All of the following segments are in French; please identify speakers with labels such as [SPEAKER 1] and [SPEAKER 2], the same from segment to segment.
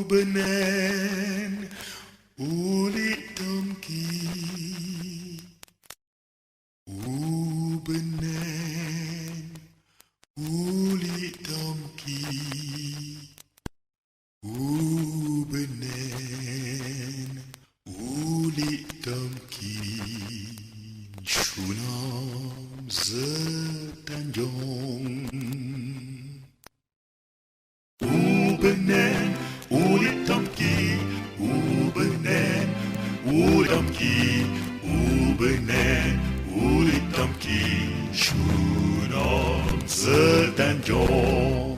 [SPEAKER 1] Benen ulit tomki benen ulit tomki benen ulit tomki shunam zetanjong benen ulit tomki benen ulit tomki shunam zetanjong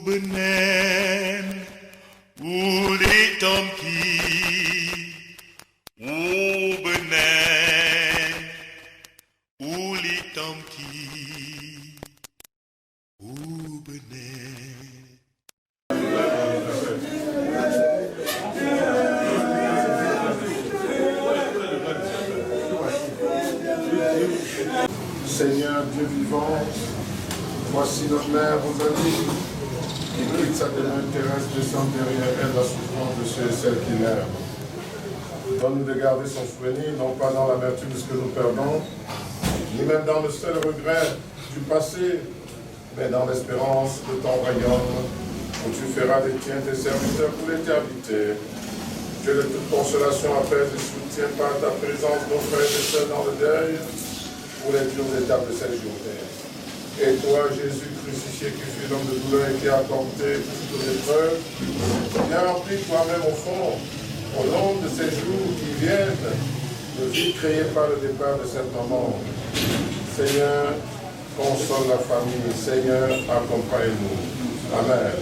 [SPEAKER 1] benen ulit tomki benen ulit tomki benen.
[SPEAKER 2] Seigneur Dieu vivant, voici notre mère Rosalie, qui quitte sa demeure terrestre, descend derrière elle la souffrance de ceux et celles qui l'aiment. Donne-nous de garder son souvenir, non pas dans l'amertume de ce que nous perdons, ni même dans le seul regret du passé, mais dans l'espérance de ton royaume, où tu feras des tiens tes serviteurs pour l'éternité. Dieu de toute consolation apaise et soutient par ta présence nos frères et sœurs dans le deuil, pour les dures étapes de cette journée. Et toi, Jésus crucifié, qui fut l'homme de douleur et qui a porté toutes les épreuves, viens remplir toi-même au fond, au long de ces jours qui viennent, de vie créée par le départ de cet moment. Seigneur, console la famille. Seigneur, accompagne-nous. Amen.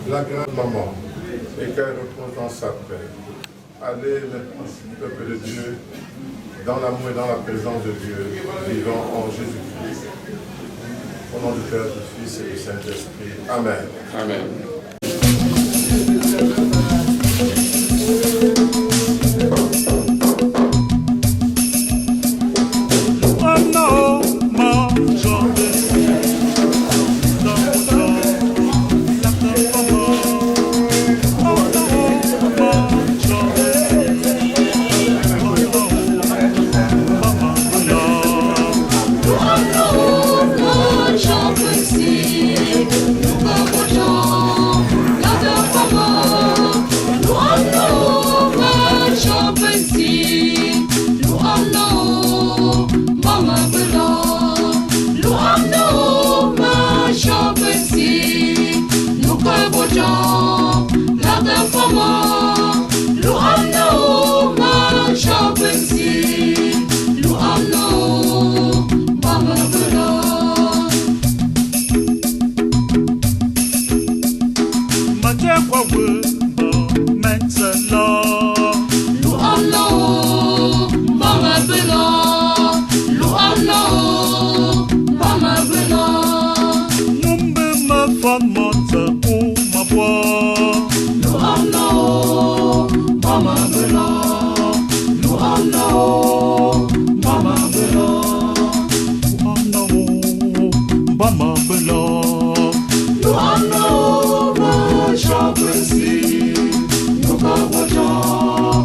[SPEAKER 2] La grande maman, et qu'elle repose dans sa paix. Allez maintenant, peuple de Dieu, dans l'amour et dans la présence de Dieu, vivant en Jésus-Christ. Au nom du Père, du Fils et du Saint-Esprit. Amen.
[SPEAKER 3] Amen.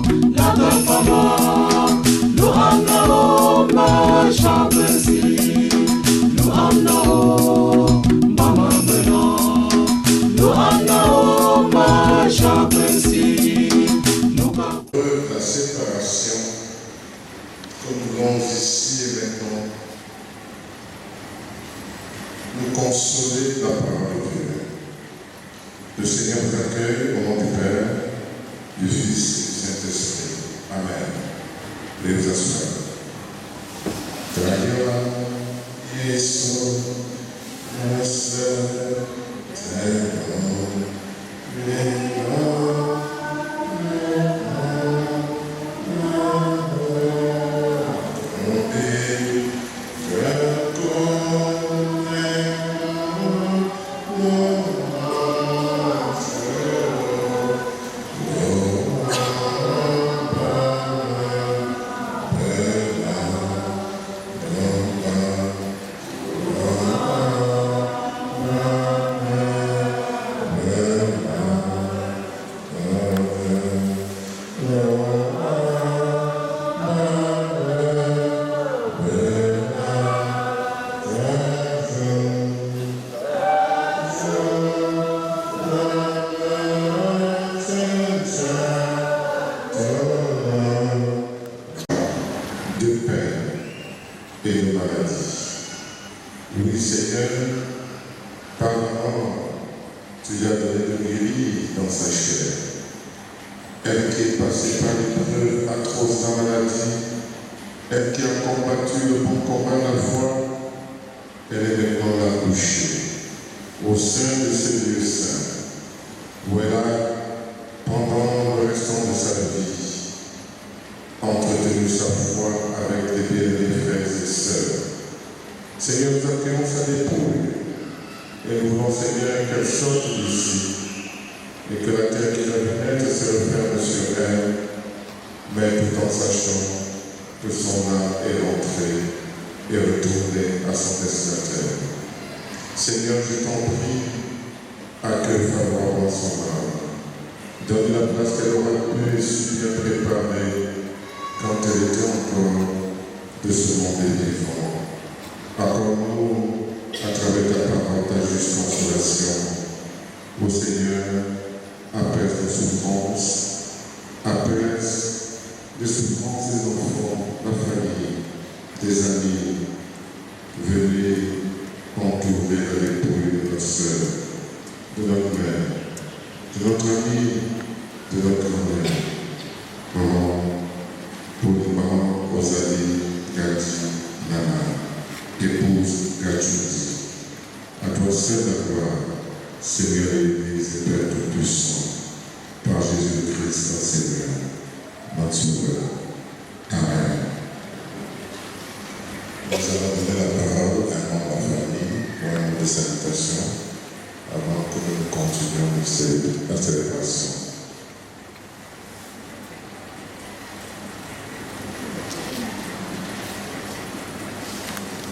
[SPEAKER 1] Nous
[SPEAKER 3] du Fils et du Saint-Esprit. Amen. Veuillez vous asseoir.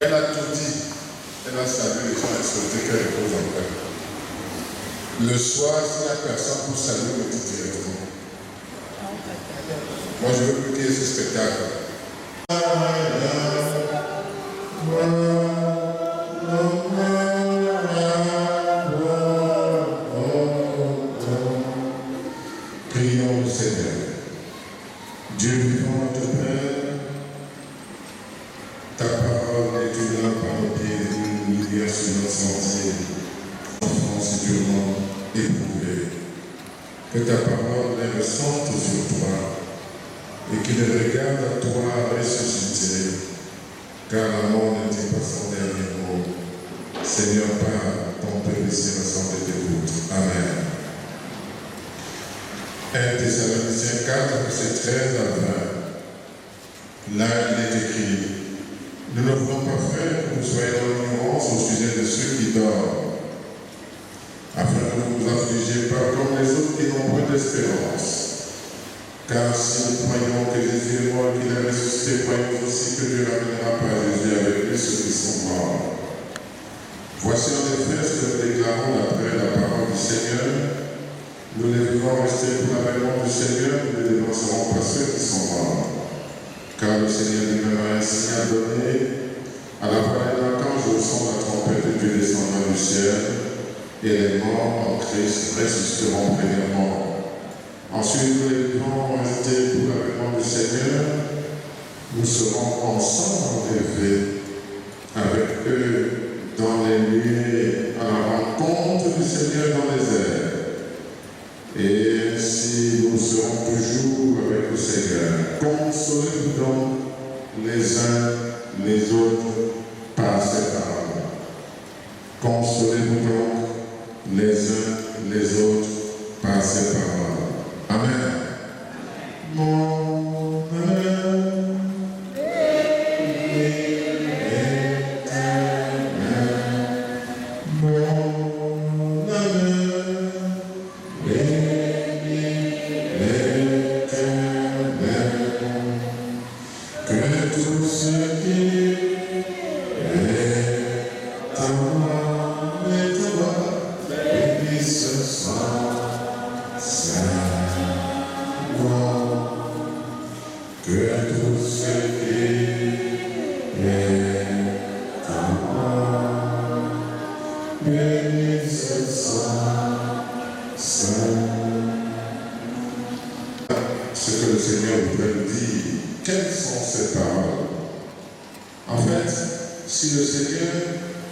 [SPEAKER 3] Elle a tout dit. Elle a salué les gens, elle souhaitait qu'elle repose en paix. Le soir, s'il n'y a personne pour saluer, on me dit directement. Moi, je veux plus qu'il y ait ce spectacle. Prions le Seigneur. Dieu vivant, notre Père, ta parole est une lampe à nos pieds et une lumière sur notre sentier. Enfance durement éprouvée. Que ta parole les ressente sur toi et qu'il regarde à toi ressuscité. Car la mort ne dit pas son dernier mot. Seigneur, parle, ton peuple ici rassemblé t'écoute. Amen. 1 Thessaloniciens 4, verset 13 à 20. Là, il est écrit: nous ne voulons pas, frères, que vous soyez dans l'ignorance au sujet de ceux qui dorment, afin que vous vous affligiez pas comme les autres qui n'ont point d'espérance. Car si nous croyons que Jésus est mort et qu'il est ressuscité, croyons aussi que Dieu ramènera par Jésus avec lui ceux qui sont morts. Voici en effet ce que nous déclarons d'après la parole du Seigneur. Nous les vivants restés pour l'avènement du Seigneur, nous ne dénoncerons pas ceux qui sont morts. Car le Seigneur lui-même a un signe à donner. À la voix d'un archange au son de la trompette de Dieu descendant du ciel, et les morts en Christ ressusciteront premièrement. Ensuite, nous les vivants restés pour l'avènement du Seigneur, nous serons ensemble enlevés avec eux dans les nuées à la rencontre du Seigneur dans les airs. Et ainsi nous serons toujours avec le Seigneur. Consolez-vous donc les uns les autres par ces paroles. Consolez-vous donc les uns les autres par ces paroles. Amen. Mon âme ce que le Seigneur voudrait nous dire. Quelles sont ces paroles? En fait, si le Seigneur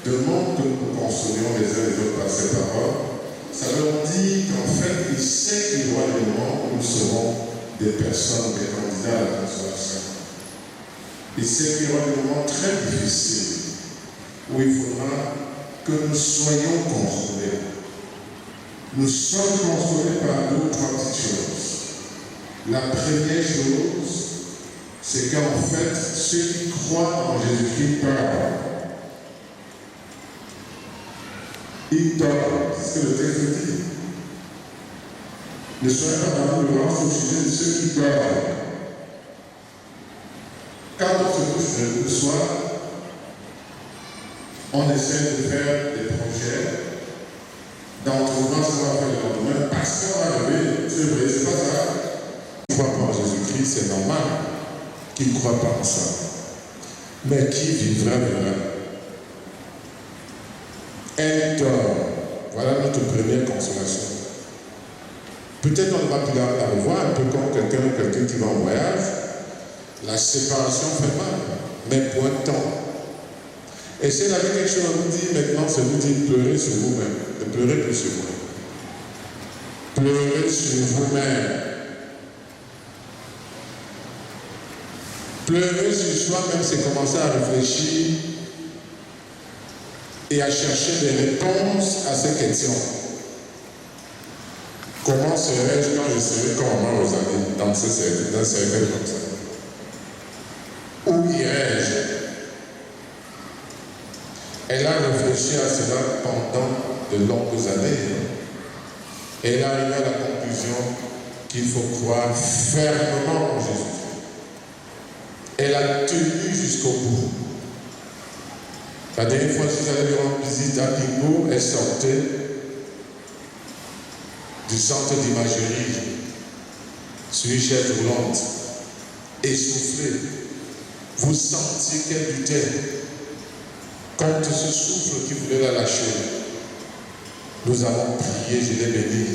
[SPEAKER 3] demande que nous nous consolions les uns les autres par ces paroles, ça leur dit qu'en fait, il sait qu'il y aura des moments où nous serons des personnes, des candidats à la consolation. Il sait qu'il y aura des moments très difficiles où il faudra que nous soyons consolés. Nous sommes consolés par deux ou trois petites choses. La première chose, c'est qu'en fait, ceux qui croient en Jésus-Christ parlent. Ils dorment, c'est ce que le texte dit. Ne soyez pas dans l'ignorance au sujet de ceux qui dorment. Quand on se couche le soir, on essaie de faire des projets, d'entrevoir ce qu'on va faire le lendemain, parce qu'on va lever, c'est vrai, c'est pas ça. Qui ne croit pas en Jésus-Christ, c'est normal qu'il ne croit pas en ça. Mais qui vivra verra. Un dort. Voilà notre première consolation. Peut-être on va plus la revoir, un peu comme quelqu'un qui va en voyage. La séparation fait mal, mais pour un temps. Et si elle avait quelque chose à vous dire maintenant, c'est vous dire pleurez sur vous-même. Ne pleurez plus sur moi. Pleurez sur vous-même. Pleurer sur soi-même, c'est commencer à réfléchir et à chercher des réponses à ces questions. Comment serais-je quand je serai comme maman Rosalie dans ce cercle comme ça? Où irais-je? Elle a réfléchi à cela pendant de longues années. Elle est arrivée à la conclusion qu'il faut croire fermement en Jésus. Elle a tenu jusqu'au bout. La dernière fois que je suis allé lui rendre visite à Kingo, elle sortait du centre d'imagerie sur une chaise roulante, essoufflée. Vous sentiez qu'elle luttait contre ce souffle qui voulait la lâcher. Nous avons prié, je l'ai béni.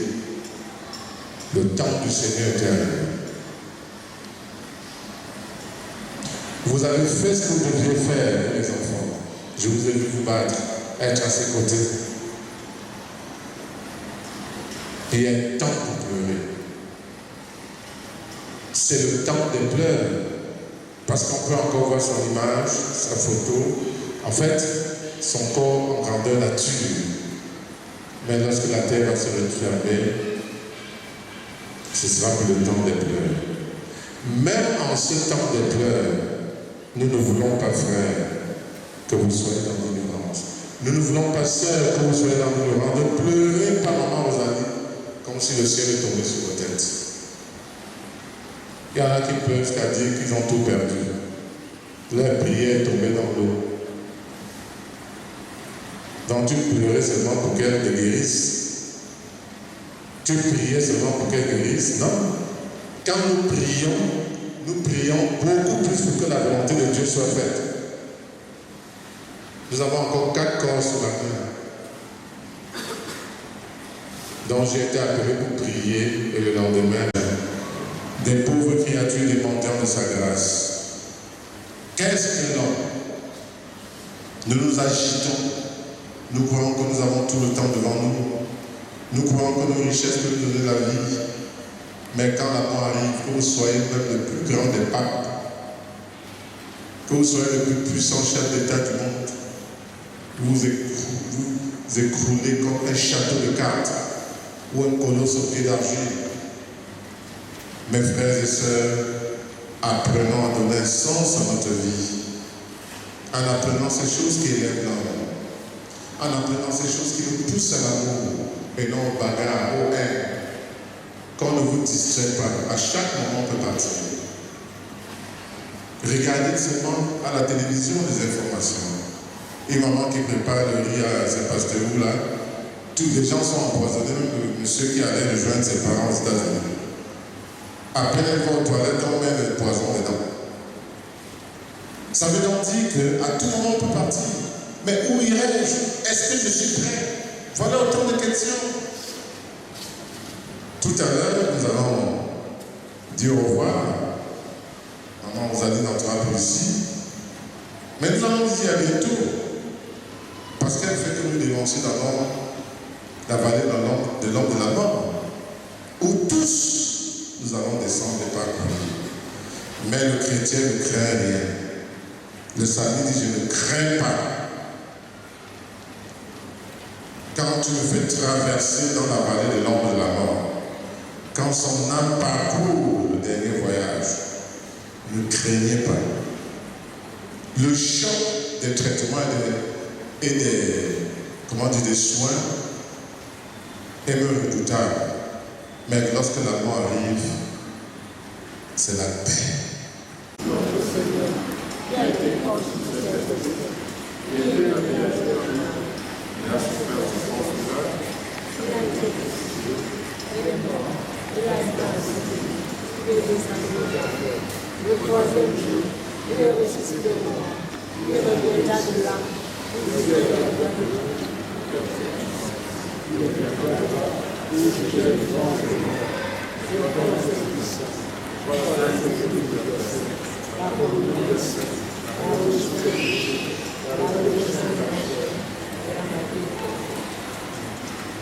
[SPEAKER 3] Le temps du Seigneur était arrivé. Vous avez fait ce que vous deviez faire, les enfants. Je vous ai vu vous battre, être à ses côtés. Il y a un temps pour pleurer. C'est le temps des pleurs. Parce qu'on peut encore voir son image, sa photo. En fait, son corps en grandeur nature. Mais lorsque la terre va se refermer, ce sera pour le temps des pleurs. Même en ce temps des pleurs, nous ne voulons pas, frères, que vous soyez dans l'ignorance. Nous ne voulons pas, sœurs, que vous soyez dans l'ignorance. Ne pleurez pas, maman Rosalie, comme si le ciel est tombé sur vos têtes. Il y en a qui peuvent jusqu'à dire qu'ils ont tout perdu. Leur prière est tombée dans l'eau. Donc tu pleurais seulement pour qu'elle te guérisse. Tu priais seulement pour qu'elle guérisse. Non. Quand nous prions beaucoup plus pour que la volonté de Dieu soit faite. Nous avons encore 4 corps sur la terre. Donc j'ai été appelé pour prier et le lendemain, des pauvres créatures dépendant de sa grâce. Qu'est-ce que l'homme? Nous nous agitons. Nous croyons que nous avons tout le temps devant nous. Nous croyons que nos richesses peuvent nous donner la vie. Mais quand la mort arrive, que vous soyez même le plus grand des papes, que vous soyez le plus puissant chef d'État du monde, vous écroulez comme un château de cartes ou un colosse au pied d'argile. Mes frères et sœurs, apprenons à donner un sens à notre vie, en apprenant ces choses qui élèvent l'homme, en apprenant ces choses qui nous poussent à l'amour et non au bagarre, au haine. Qu'on ne vous distrait pas, à chaque moment on peut partir. Regardez seulement à la télévision les informations. Une maman qui prépare le riz à ses pasteur là, tous les gens sont empoisonnés, même le monsieur qui allait rejoindre ses parents aux États-Unis. Après, elle va aux toilettes, on met le poison dedans. Ça veut donc dire qu'à tout moment on peut partir. Mais où irai-je? Est-ce que je suis prêt? Voilà autant de questions. Tout à l'heure, nous allons dire au revoir. Maman vous a dit d'entrer un peu ici. Mais nous allons dire à bientôt. Parce qu'elle fait que nous dénoncer dans la vallée de l'ombre de la mort. Où tous nous allons descendre et parcourir. Mais le chrétien ne craint rien. Le salut dit, je ne crains pas. Quand tu me fais traverser dans la vallée de l'ombre de la mort, quand son âme parcourt le dernier voyage, ne craignez pas. Le choc des traitements et des soins est même redoutable. Mais lorsque la mort arrive, c'est la paix.
[SPEAKER 4] Le troisième jour, il est ressuscité de mort. Il reviendra de là.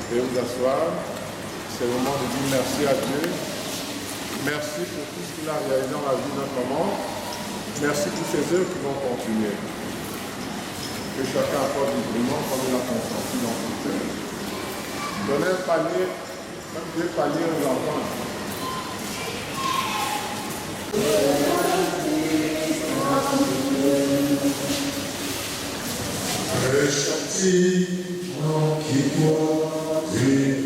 [SPEAKER 2] Veuillez vous asseoir. C'est le moment de dire merci à Dieu. Merci pour tout ce qu'il a réalisé dans la vie de notre maman. Merci pour ses œuvres qui vont continuer. Que chacun apporte librement comme il a consenti dans son cœur. Donnez un panier, même 2 paniers aux enfants.
[SPEAKER 3] Châtiment qui doit vivre.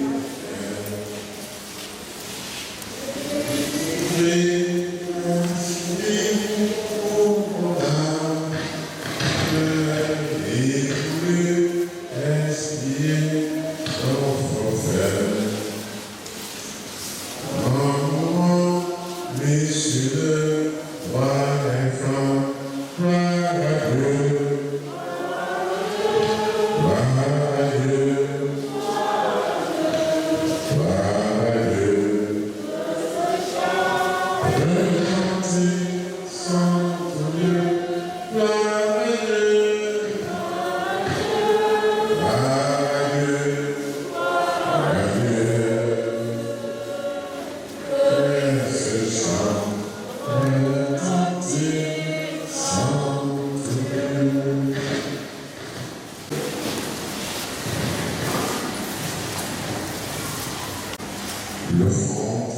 [SPEAKER 3] L'offrande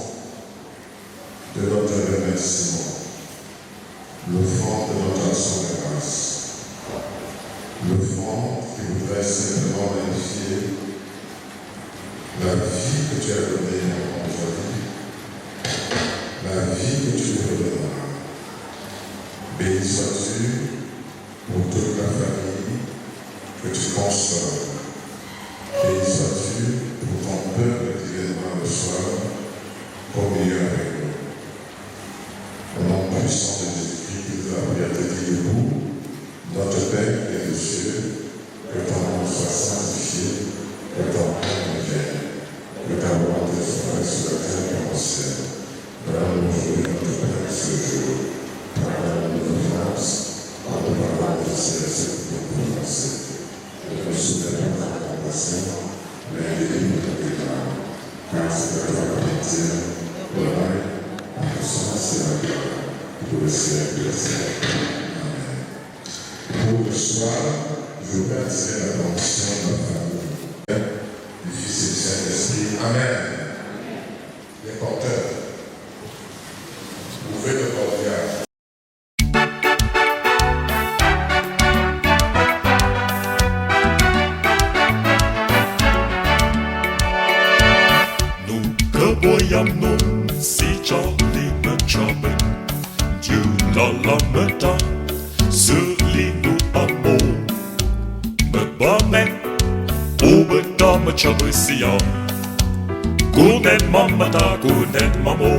[SPEAKER 3] de notre remerciement, l'offrande de notre action de grâce, l'offrande qui voudrait simplement magnifier la vie que tu as donnée aujourd'hui, la vie que tu veux donner. Béni sois-tu pour toute la famille que tu consoles. Béni sois-tu pour ton peuple qui viendra le soir au milieu avec nous. Au nom puissant de Jésus-Christ, qui nous a appris à te dire debout, notre Père qui est aux cieux, que ton nom soit sanctifié, que ton règne vienne, que ta volonté soit faite sur la terre comme au ciel. Donne-nous aujourd'hui notre pain ce jour. Pardonne nos offenses, en nous parlant de celles que nous offenser. Ne nous soumets pas à la tentation, mais délivre-nous du mal. Car c'est la pitié, le pour le siècle des siècles. Amen. Pour le soir, je veux attirer l'attention de la famille du Fils et du Saint-Esprit. Amen. Les porteurs, ouvrez le cordial.
[SPEAKER 1] Boyamno si Charlie me chame Dieu la lameta sur les nous amour me bamen au beta me chame si ya Kunen mamata kunen mamo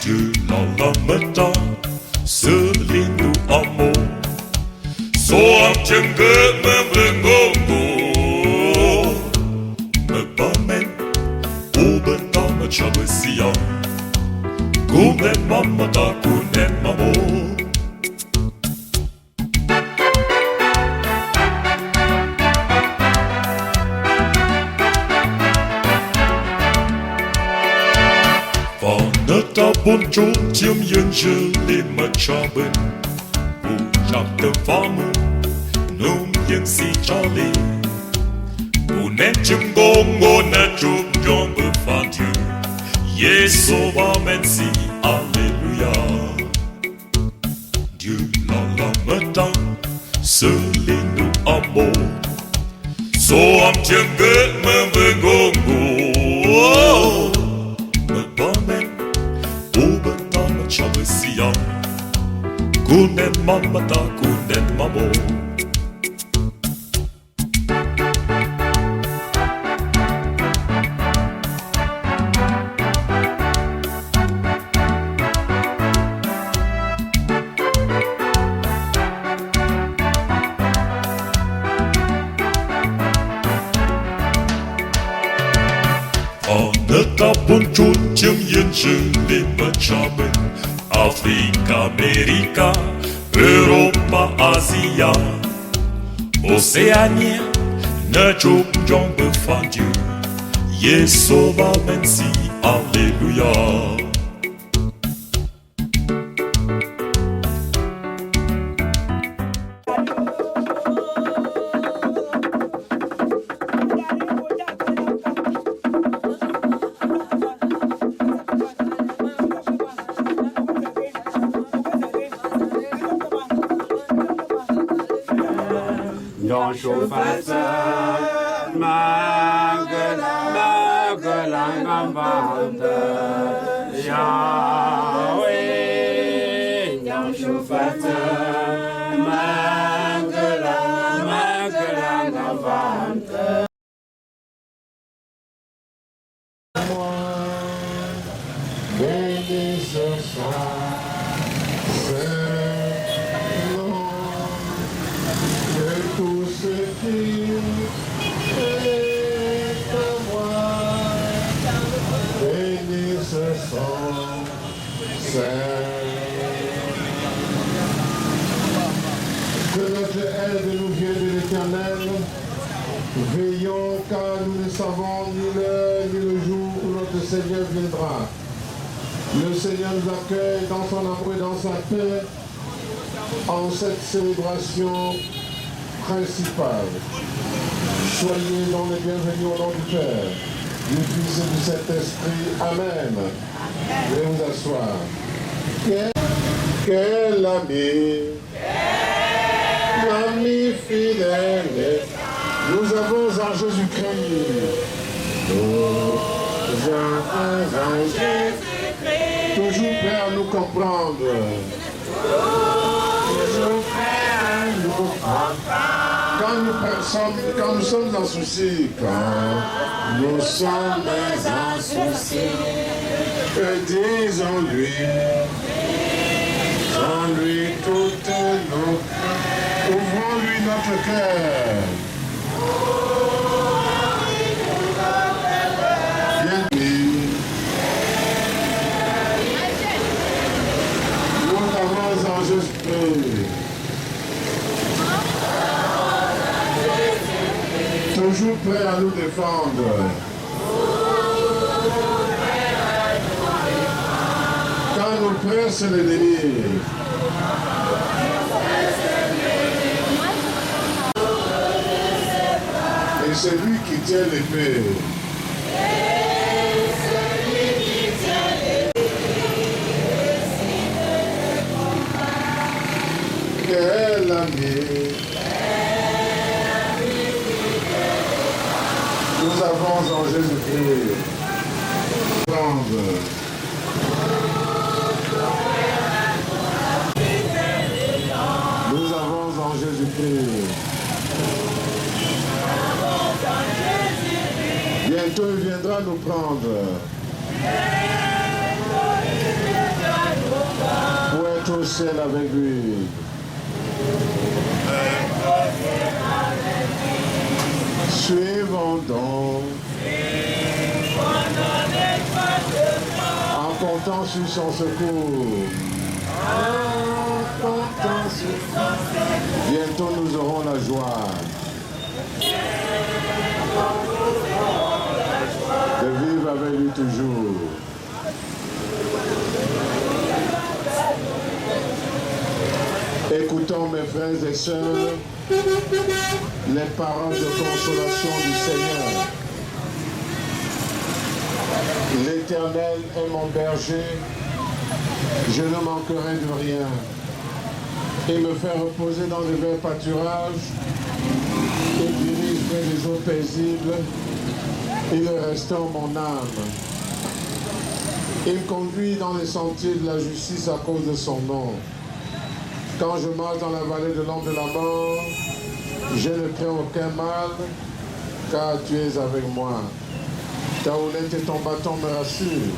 [SPEAKER 1] Dieu la lameta Selinu amo Soam jengge membrengongo Mebamen Obenta mechabesia Kunen mamata kunen mamo Vanata bonjo tiêm yên dư lên mà cha bên Bù chạc tờ phá mù Nông yên si cha lê Bù nén chim gông ngô nà chụp yong bờ phá thiêu Yeso ba men si Alleluia Dieu la la mơ ta Sơ lên nụ amo So am tiêm gỡ mơ mơ ngô ngô Chabesia Kunen mamata kunen mamo Aneta bonchon tiêm yên dư lên mà cha bên Afrique, Amérique, Europa, Asia, Océanie, ne choup jong befan Dieu, Yeso va mensi, Alléluia.
[SPEAKER 5] Dans chauffage, Magelangambante, Yahweh, dans chauffage, Magelangambante.
[SPEAKER 3] Béni ce soir, tout ce qui est à moi, béni ce son Saint. Que notre aide nous vienne de l'Éternel. Veillons car nous ne savons ni l'heure ni le jour où notre Seigneur viendra. Le Seigneur nous accueille dans son amour et dans sa paix en cette célébration principale. Soyez dans les bienvenus au nom du Père, du Fils et du Saint-Esprit. Amen. Veuillez vous asseoir. Quel ami, l'ami fidèle, nous avons en Jésus-Christ. Nous avons en Jésus-Christ. Toujours prêt à nous comprendre. Toujours prêt à nous comprendre. Quand nous sommes en souci, quand nous sommes en souci, disons-lui toutes nos craintes, ouvrons-lui notre cœur. Nous avons en Jésus-Christ.
[SPEAKER 2] toujours prêt à nous défendre. Quand nous presse l'ennemi. Et c'est lui qui tient l'épée. Quel ami. Nous avons en Jésus-Christ. Nous avons en Jésus-Christ. Bientôt il viendra nous prendre. Pour être au ciel avec lui. Suivons donc. En comptant sur son secours. En comptant sur son secours. Bientôt nous aurons la joie. De vivre avec lui toujours. Écoutons mes frères et sœurs les paroles de consolation du Seigneur. L'Éternel est mon berger, je ne manquerai de rien. Il me fait reposer dans de verts pâturages, il dirige près des eaux paisibles, il restaure mon âme. Il me conduit dans les sentiers de la justice à cause de son nom. Quand je marche dans la vallée de l'ombre de la mort, je ne crains aucun mal, car tu es avec moi. Ta houlette et ton bâton me rassurent.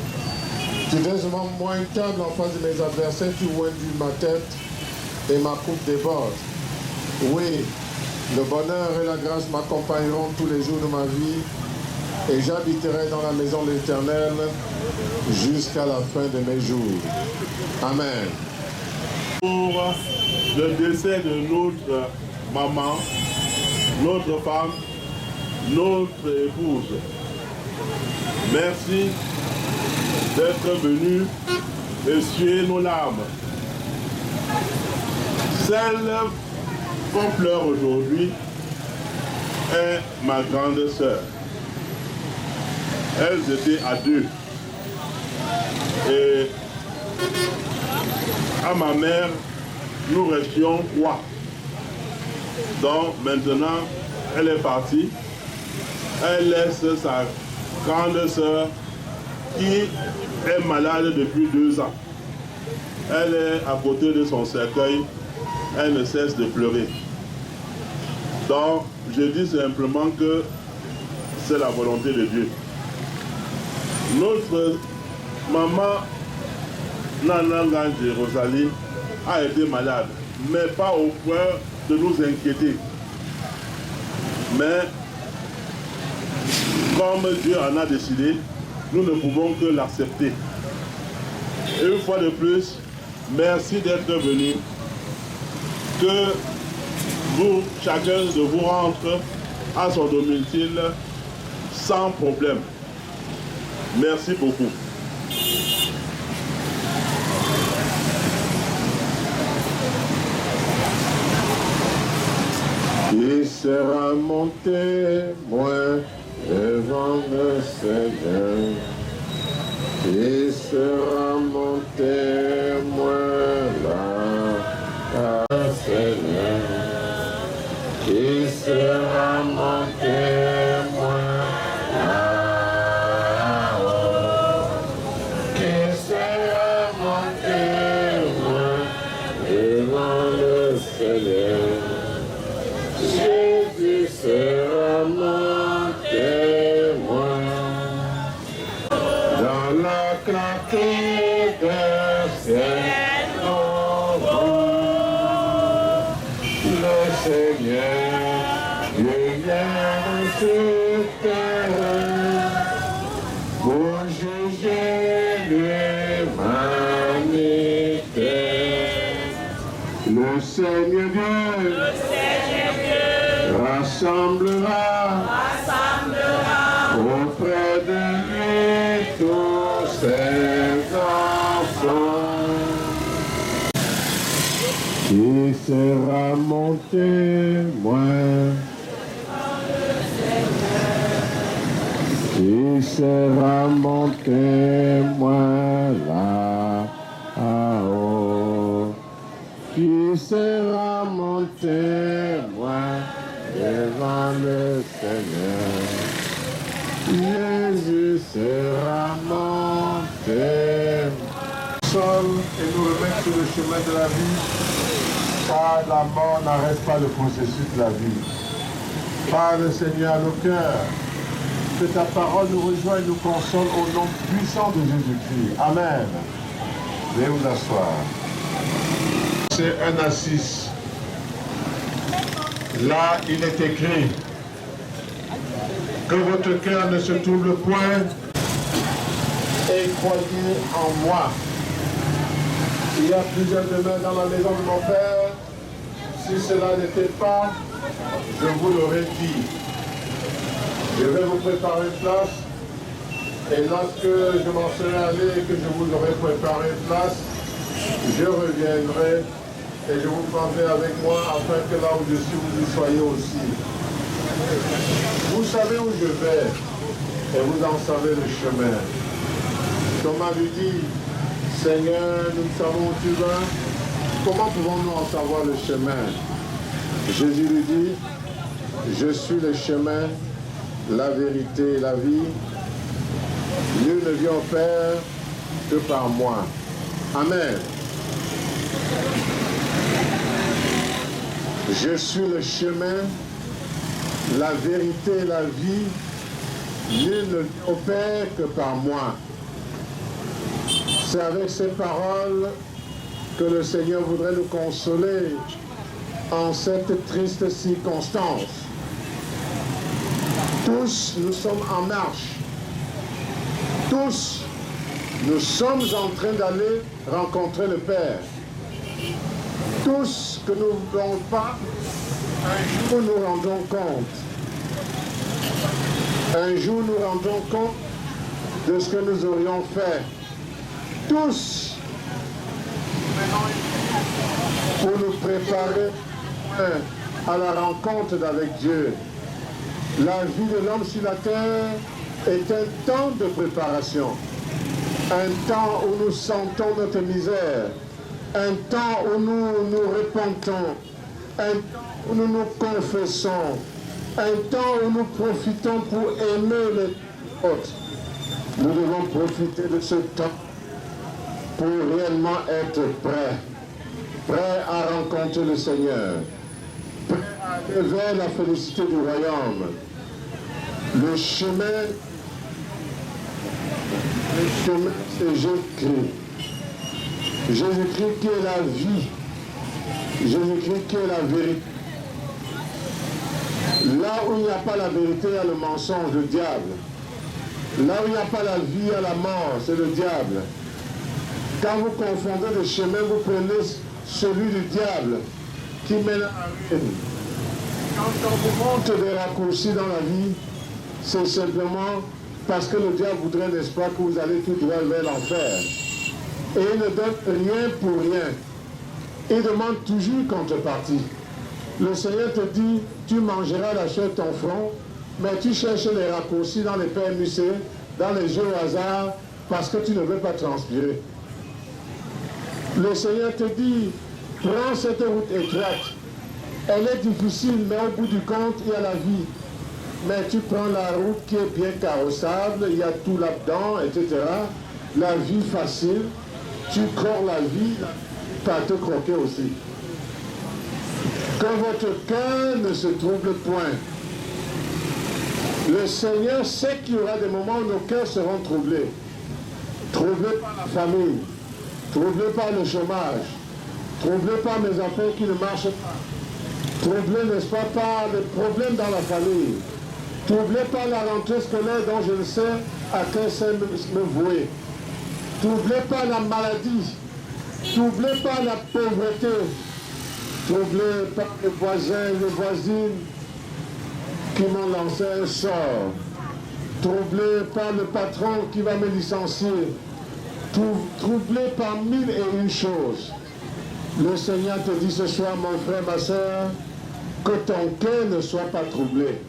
[SPEAKER 2] Tu dresses devant moi une table en face de mes adversaires, tu oindis ma tête et ma coupe déborde. Oui, le bonheur et la grâce m'accompagneront tous les jours de ma vie, et j'habiterai dans la maison de l'Éternel jusqu'à la fin de mes jours. Amen.
[SPEAKER 6] Pour le décès de notre maman, notre femme, notre épouse. Merci d'être venu essuyer nos larmes. Celle qu'on pleure aujourd'hui est ma grande sœur. Elles étaient à deux. Et à ma mère, nous restions trois. Donc maintenant, elle est partie. Elle laisse sa grande sœur qui est malade depuis 2 ans. Elle est à côté de son cercueil. Elle ne cesse de pleurer. Donc, je dis simplement que c'est la volonté de Dieu. Notre maman Nana Ngandji Rosalie a été malade, mais pas au point de nous inquiéter. Mais comme Dieu en a décidé, nous ne pouvons que l'accepter. Et une fois de plus, merci d'être venu. Que vous, chacun de vous rentre à son domicile sans problème. Merci beaucoup.
[SPEAKER 2] Qui sera mon témoin devant le Seigneur? Qui sera mon témoin là, Seigneur? Qui sera mon témoin là-haut? Qui sera mon témoin devant le Seigneur? Jésus sera mon témoin dans la clarté de ciel nouveau. Le Seigneur, Dieu vient sur terre pour juger l'humanité. Le Seigneur Dieu rassemblera
[SPEAKER 3] Qui sera mon témoin? Qui sera mon témoin là-haut? Qui sera mon témoin devant le Seigneur? Jésus sera mon témoin.
[SPEAKER 2] Seul et nous remettre sur le chemin de la vie, car la mort n'arrête pas le processus de la vie. Parle, Seigneur, à nos cœurs, que ta parole nous rejoigne et nous console au nom puissant de Jésus-Christ. Amen. Veuillez vous asseoir. C'est 1-6. Là, il est écrit que votre cœur ne se trouble point et croyez en moi. Il y a plusieurs demeures dans la maison de mon Père. Si cela n'était pas, je vous l'aurais dit. Je vais vous préparer une place. Et lorsque je m'en serai allé et que je vous aurai préparé une place, je reviendrai et je vous prendrai avec moi afin que là où je suis, vous y soyez aussi. Vous savez où je vais et vous en savez le chemin. Thomas lui dit, Seigneur, nous savons où tu vas. Comment pouvons-nous en savoir le chemin? Jésus lui dit, je suis le chemin, la vérité et la vie. Nul ne vient au Père que par moi. Amen. Je suis le chemin, la vérité et la vie. Nul ne vient au Père que par moi. C'est avec ces paroles que le Seigneur voudrait nous consoler en cette triste circonstance. Tous, nous sommes en marche. Tous, nous sommes en train d'aller rencontrer le Père. Tous, que nous ne voulons pas, un jour nous rendons compte. Un jour nous rendons compte de ce que nous aurions fait. Tous, pour nous préparer à la rencontre avec Dieu. La vie de l'homme sur la terre est un temps de préparation, un temps où nous sentons notre misère, un temps où nous nous repentons, un temps où nous nous confessons, un temps où nous profitons pour aimer les autres. Nous devons profiter de ce temps pour réellement être prêts à rencontrer le Seigneur, prêts à aller vers la félicité du royaume. Le chemin, c'est Jésus-Christ. Jésus-Christ qui est la vie. Jésus-Christ qui est la vérité. Là où il n'y a pas la vérité, il y a le mensonge, le diable. Là où il n'y a pas la vie, il y a la mort, c'est le diable. Quand vous confondez le chemin, vous prenez celui du diable qui mène à la ruine. Quand on vous montre des raccourcis dans la vie, c'est simplement parce que le diable voudrait, n'est-ce pas, que vous allez tout droit vers l'enfer. Et il ne donne rien pour rien. Il demande toujours contrepartie. Le Seigneur te dit, tu mangeras la chair de ton front, mais tu cherches les raccourcis dans les PMUC, dans les jeux au hasard, parce que tu ne veux pas transpirer. Le Seigneur te dit, prends cette route étroite. Elle est difficile, mais au bout du compte, il y a la vie. Mais tu prends la route qui est bien carrossable, il y a tout là-dedans, etc. La vie facile, tu crois la vie, pas te croquer aussi. Que votre cœur ne se trouble point. Le Seigneur sait qu'il y aura des moments où nos cœurs seront troublés. Troublés par la famille, troublés par le chômage, troublés par mes affaires qui ne marchent pas, troublés, n'est-ce pas, par les problèmes dans la famille, troublés par la rentrée scolaire dont je ne sais à quel sein me vouer, troublés par la maladie, troublés par la pauvreté, troublés par les voisins, les voisines qui m'ont lancé un sort, troublé par le patron qui va me licencier, troublé par 1001 choses. Le Seigneur te dit ce soir, mon frère, ma soeur, que ton cœur ne soit pas troublé.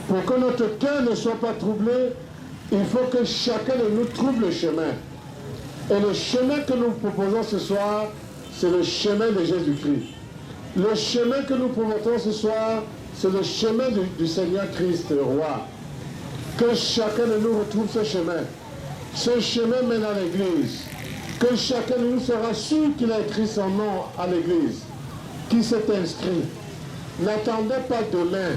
[SPEAKER 2] Pour que notre cœur ne soit pas troublé, il faut que chacun de nous trouve le chemin. Et le chemin que nous proposons ce soir, c'est le chemin de Jésus-Christ. Le chemin que nous proposons ce soir, c'est le chemin du Seigneur Christ, le roi. Que chacun de nous retrouve ce chemin. Ce chemin mène à l'église. Que chacun de nous sera sûr qu'il a écrit son nom à l'église, qui s'est inscrit. N'attendez pas demain.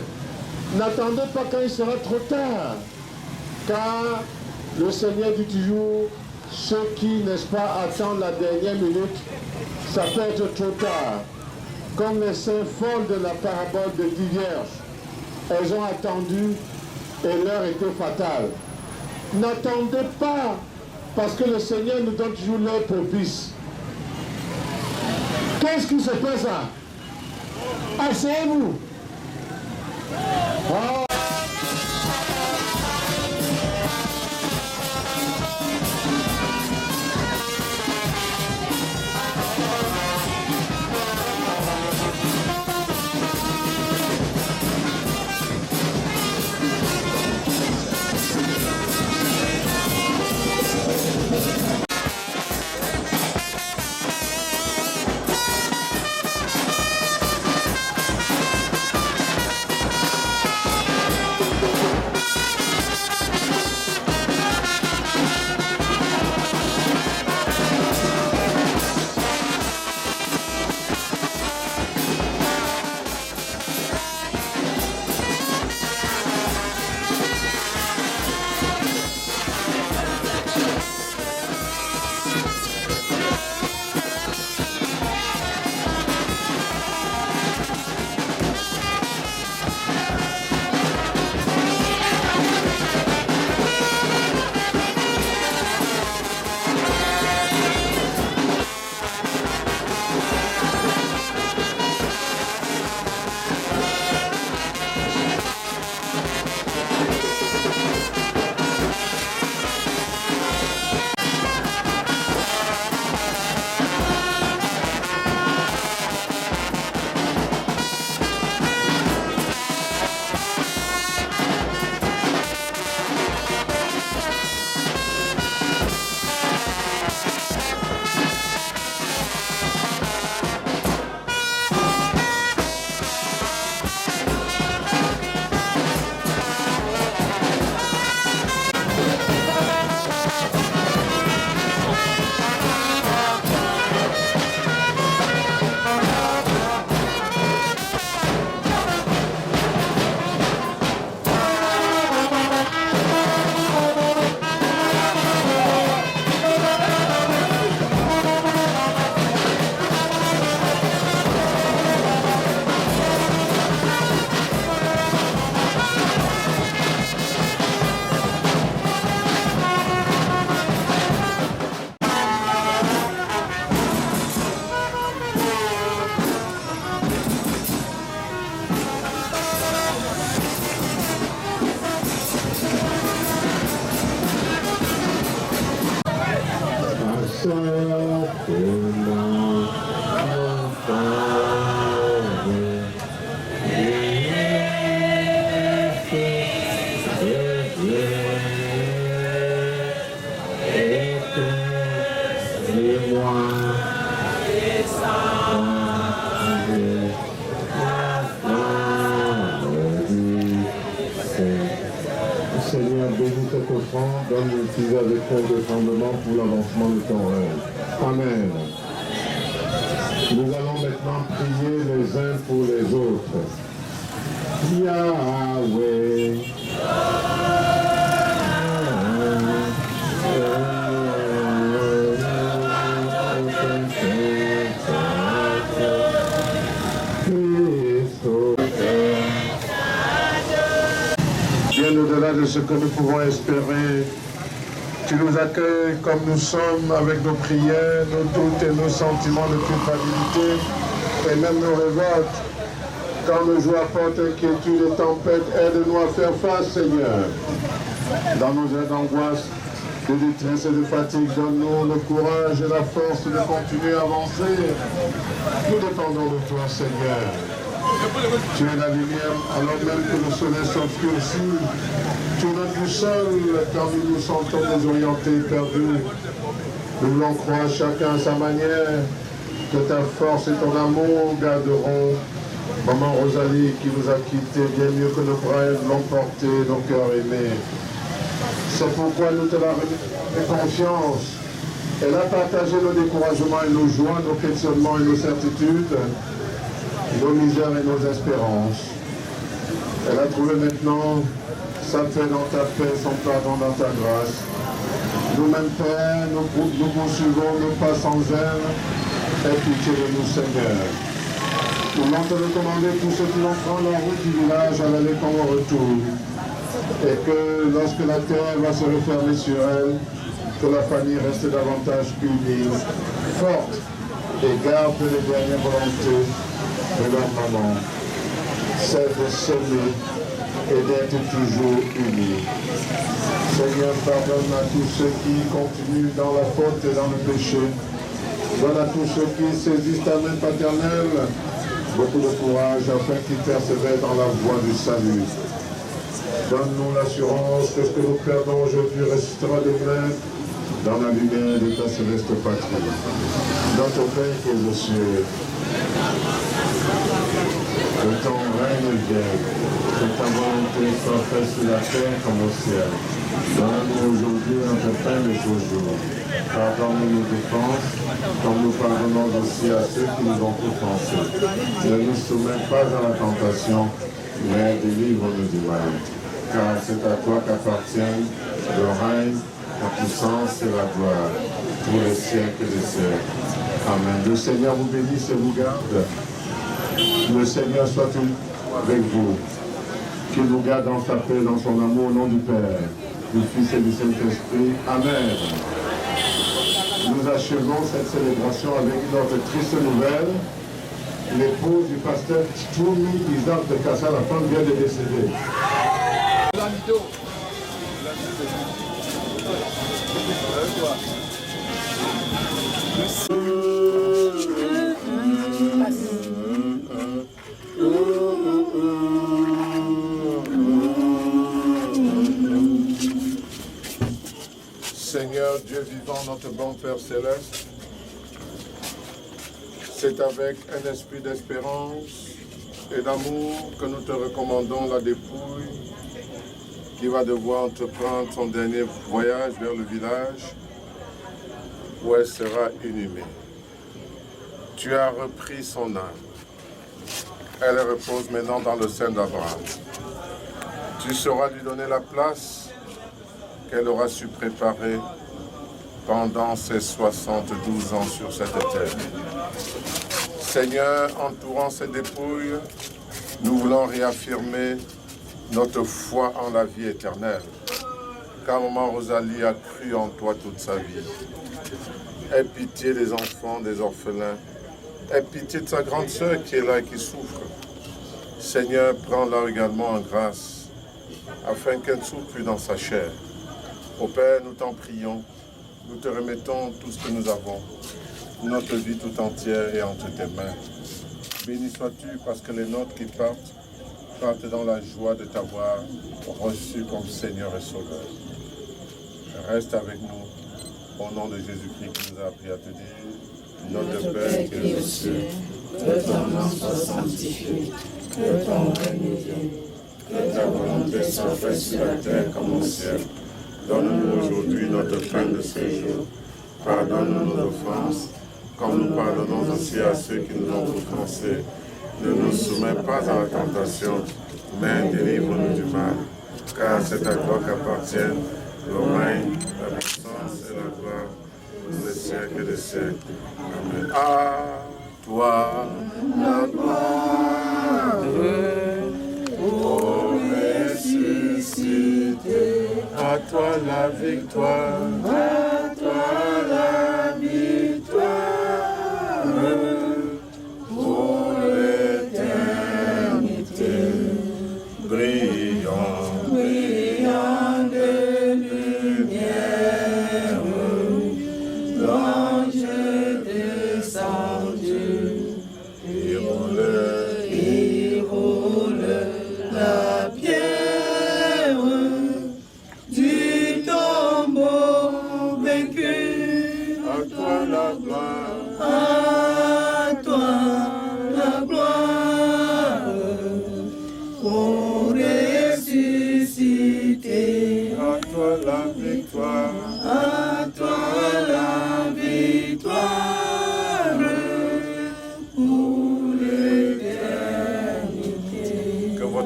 [SPEAKER 2] N'attendez pas quand il sera trop tard. Car le Seigneur dit toujours, ceux qui, n'est-ce pas, attendent la dernière minute, ça peut être trop tard. Comme les saints folles de la parabole des 10 vierges. Elles ont attendu et l'heure était fatale. N'attendez pas, parce que le Seigneur nous donne toujours l'heure propice. Qu'est-ce qui se passe là? Asseyez-vous. Oh.
[SPEAKER 3] Seigneur, bénis cette offrande, donne l'utiliser avec ton défendement pour l'avancement de ton règne. Amen. Nous allons maintenant prier les uns pour les autres. Yahweh.
[SPEAKER 2] Bien au-delà de ce que nous pouvons espérer, tu nous accueilles comme nous sommes avec nos prières, nos doutes et nos sentiments de culpabilité et même nos révoltes. Quand nos joies portent inquiétude et tempête, aide-nous à faire face, Seigneur. Dans nos heures d'angoisse, de détresse et de fatigue. Donne-nous le courage et la force de continuer à avancer. Nous dépendons de toi, Seigneur. Tu es la lumière, alors même que le soleil s'obscurcit. Tu es notre boussole quand nous nous sentons désorientés, perdus. Nous voulons croire chacun à sa manière que ta force et ton amour garderont Maman Rosalie qui nous a quittés bien mieux que nos frères l'ont porté, nos cœurs aimés. C'est pourquoi nous te la remettons confiance. Elle a partagé nos découragements et nos joies, nos questionnements et nos certitudes, nos misères et nos espérances. Elle a trouvé maintenant sa paix dans ta paix, son pardon dans ta grâce. Nous-mêmes, Père, nous poursuivons nos pas sans elle. Aie pitié de nous, Seigneur. Nous voulons te recommander tous ceux qui vont prendre la route du village à l'aller comme au retour. Et que lorsque la terre va se refermer sur elle, que la famille reste davantage unie, forte, et garde les dernières volontés de leur maman, celle de s'aimer et d'être toujours unis. Seigneur, pardonne à tous ceux qui continuent dans la faute et dans le péché. Donne à tous ceux qui saisissent ta main paternelle beaucoup de courage afin qu'ils persévèrent dans la voie du salut. Donne-nous l'assurance que ce que nous perdons aujourd'hui restera demain dans la lumière de ta céleste patrie. Notre Père qui est aux cieux, que ton règne vienne, que ta volonté soit faite sur la terre comme au ciel. Donne-nous aujourd'hui notre pain de ce jour. Pardonne-nous nos dépenses, comme nous pardonnons aussi à ceux qui nous ont offensés. Ne nous soumets pas à la tentation, mais délivre-nous du mal. Car c'est à toi qu'appartiennent le règne, la puissance et la gloire, pour les siècles des siècles. Amen. Le Seigneur vous bénisse et vous garde. Le Seigneur soit avec vous. Qu'il vous garde dans sa paix, dans son amour, au nom du Père, du Fils et du Saint-Esprit. Amen. Nous achevons cette célébration avec une autre triste nouvelle. L'épouse du pasteur Tchoumi Isaac de Kassa, la femme, vient de décéder. Seigneur Dieu vivant, notre bon Père céleste, c'est avec un esprit d'espérance et d'amour que nous te recommandons la dépouille qui va devoir entreprendre son dernier voyage vers le village où elle sera inhumée. Tu as repris son âme. Elle repose maintenant dans le sein d'Abraham. Tu sauras lui donner la place qu'elle aura su préparer pendant ses 72 ans sur cette terre. Seigneur, entourant cette dépouille, nous voulons réaffirmer notre foi en la vie éternelle, car maman Rosalie a cru en toi toute sa vie. Aie pitié des enfants, des orphelins. Aie pitié de sa grande sœur qui est là et qui souffre. Seigneur, prends-la également en grâce, afin qu'elle ne souffre plus dans sa chair. Ô Père, nous t'en prions, nous te remettons tout ce que nous avons, notre vie tout entière est entre tes mains. Béni sois-tu parce que les nôtres qui partent dans la joie de t'avoir reçu comme Seigneur et Sauveur. Reste avec nous, au nom de Jésus-Christ qui nous a appris à te dire, notre Père qui est aux cieux,
[SPEAKER 5] que ton nom soit sanctifié, que ton règne vienne, que ta volonté soit faite sur la terre comme au ciel.
[SPEAKER 2] Donne-nous aujourd'hui notre pain de ce jour. Pardonne-nous nos offenses, comme nous pardonnons aussi à ceux qui nous ont offensés. Ne nous soumets pas à la tentation, mais délivre-nous du mal. Car c'est à toi qu'appartiennent le règne, la puissance et la gloire, pour les siècles des siècles. Amen. À toi la gloire, ô ressuscité. À toi la victoire, à toi la victoire, pour l'éternité. Brillons, brillons de lumière.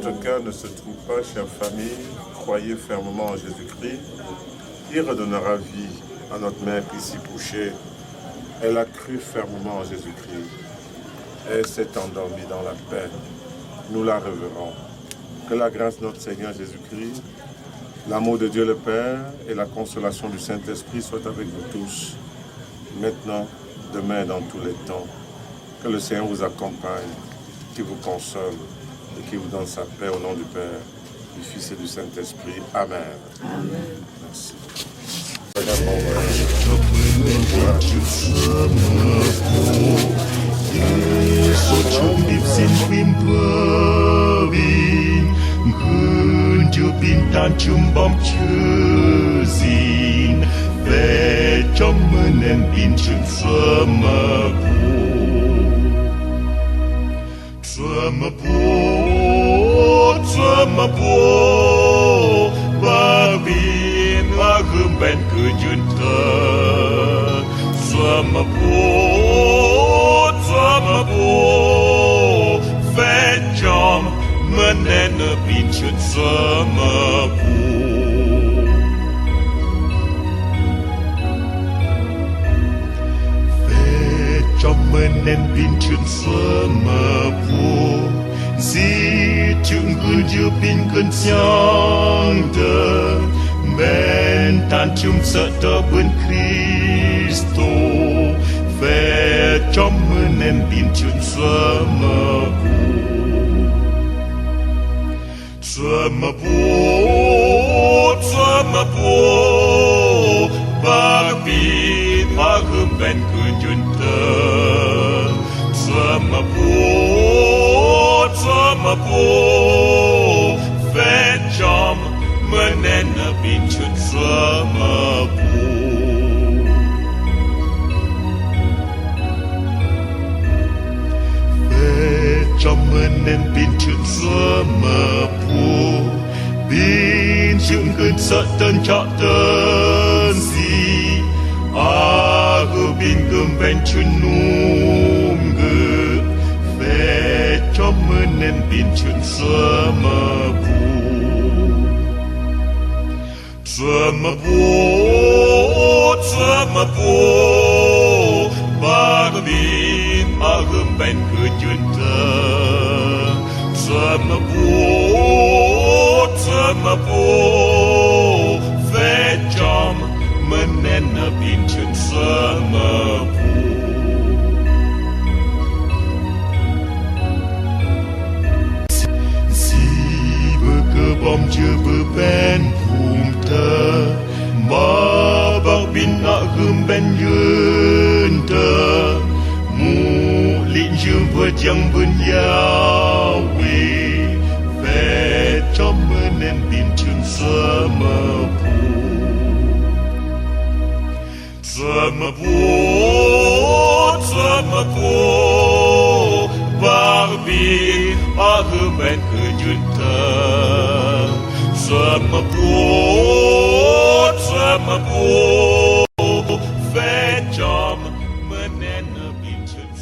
[SPEAKER 3] votre cœur ne se trouve pas, chère famille, croyez fermement en Jésus-Christ. Il redonnera vie à notre mère ici couchée. Elle a cru fermement en Jésus-Christ. Elle s'est endormie dans la paix. Nous la révérons. Que la grâce de notre Seigneur Jésus-Christ, l'amour de Dieu le Père et la consolation du Saint-Esprit soient avec vous tous, maintenant, demain et dans tous les temps. Que le Seigneur vous accompagne, qui vous console et qui vous donne sa paix au nom du Père, du Fils et du Saint-Esprit. Amen.
[SPEAKER 5] Amen.
[SPEAKER 3] Merci.
[SPEAKER 1] Bintang cumbom chuzin Ve trong menen bin chun Tsamapo Babin agum ben kujunta Tsamapo Ve trong menen bin chun Menen bin chun Si chung gun ju bin kun xiang de Men tan chung sợ tơ bươn Christo Ve trong menen bin chun Tsamapo Babin agum ben kujunta Tsamapo Ve trong menen bin chun Trong menen bin chun Bin chun kun sợ tân cho tân si Aku bin gum ben chun num gu Ve trong menen bin chun Tsamapo Babin agum ben kujunta Tsamapo Ve trong menen bin chun Si bơ cơ bom chưa bơ ben phùm tơ Ma bạc bin agum ben yun tơ Mu lịnh dương vượt chẳng bươn Yahweh Ve trong menen bin chun Tsamapo Barbin agum ben kujunta Tsamapo Ve trong menen bin chun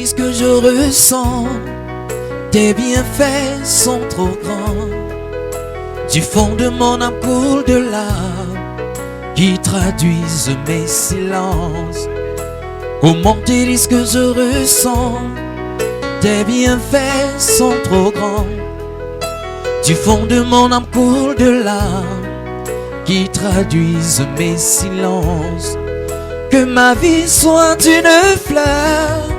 [SPEAKER 7] délices que je ressens, tes bienfaits sont trop grands. Du fond de mon âme coule de larmes qui traduisent mes silences. Comment tes délices que je ressens, tes bienfaits sont trop grands. Du fond de mon âme coule de larmes qui traduisent mes silences. Que ma vie soit une fleur,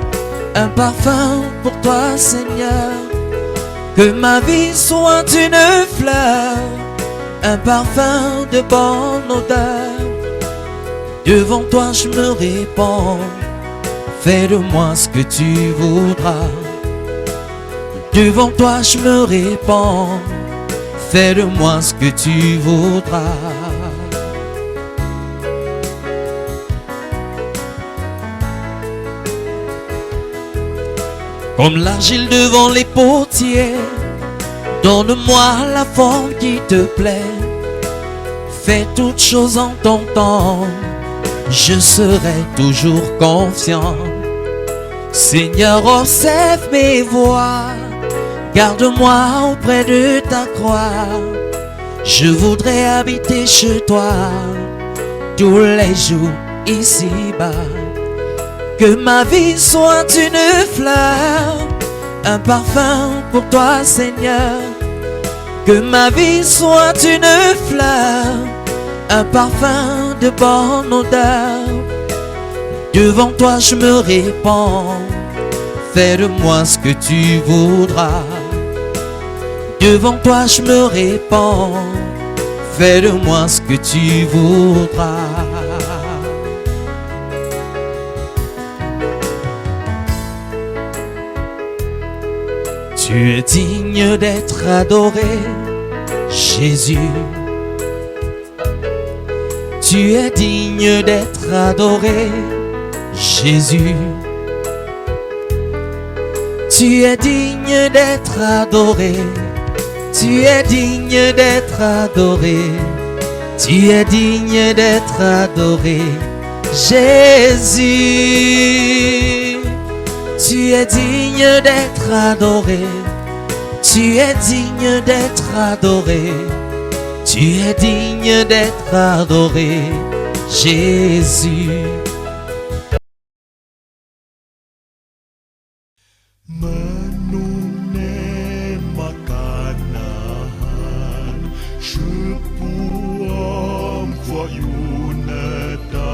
[SPEAKER 7] un parfum pour toi Seigneur. Que ma vie soit une fleur, un parfum de bonne odeur. Devant toi je me répands, fais de moi ce que tu voudras. Devant toi je me répands, fais de moi ce que tu voudras. Comme l'argile devant les potiers, donne-moi la forme qui te plaît. Fais toutes choses en ton temps, je serai toujours confiant. Seigneur, observe mes voies, garde-moi auprès de ta croix. Je voudrais habiter chez toi tous les jours ici-bas. Que ma vie soit une fleur, un parfum pour toi Seigneur. Que ma vie soit une fleur, un parfum de bonne odeur. Devant toi je me répands, fais de moi ce que tu voudras. Devant toi je me répands, fais de moi ce que tu voudras. Tu es digne d'être adoré, Jésus. Tu es digne d'être adoré, Jésus. Tu es digne d'être adoré. Tu es digne d'être adoré. Tu es digne d'être adoré, Jésus. Tu es digne d'être adoré. Tu es digne d'être adoré. Tu es digne d'être adoré, Jésus.
[SPEAKER 1] Menune makanan Shupuam voyuneta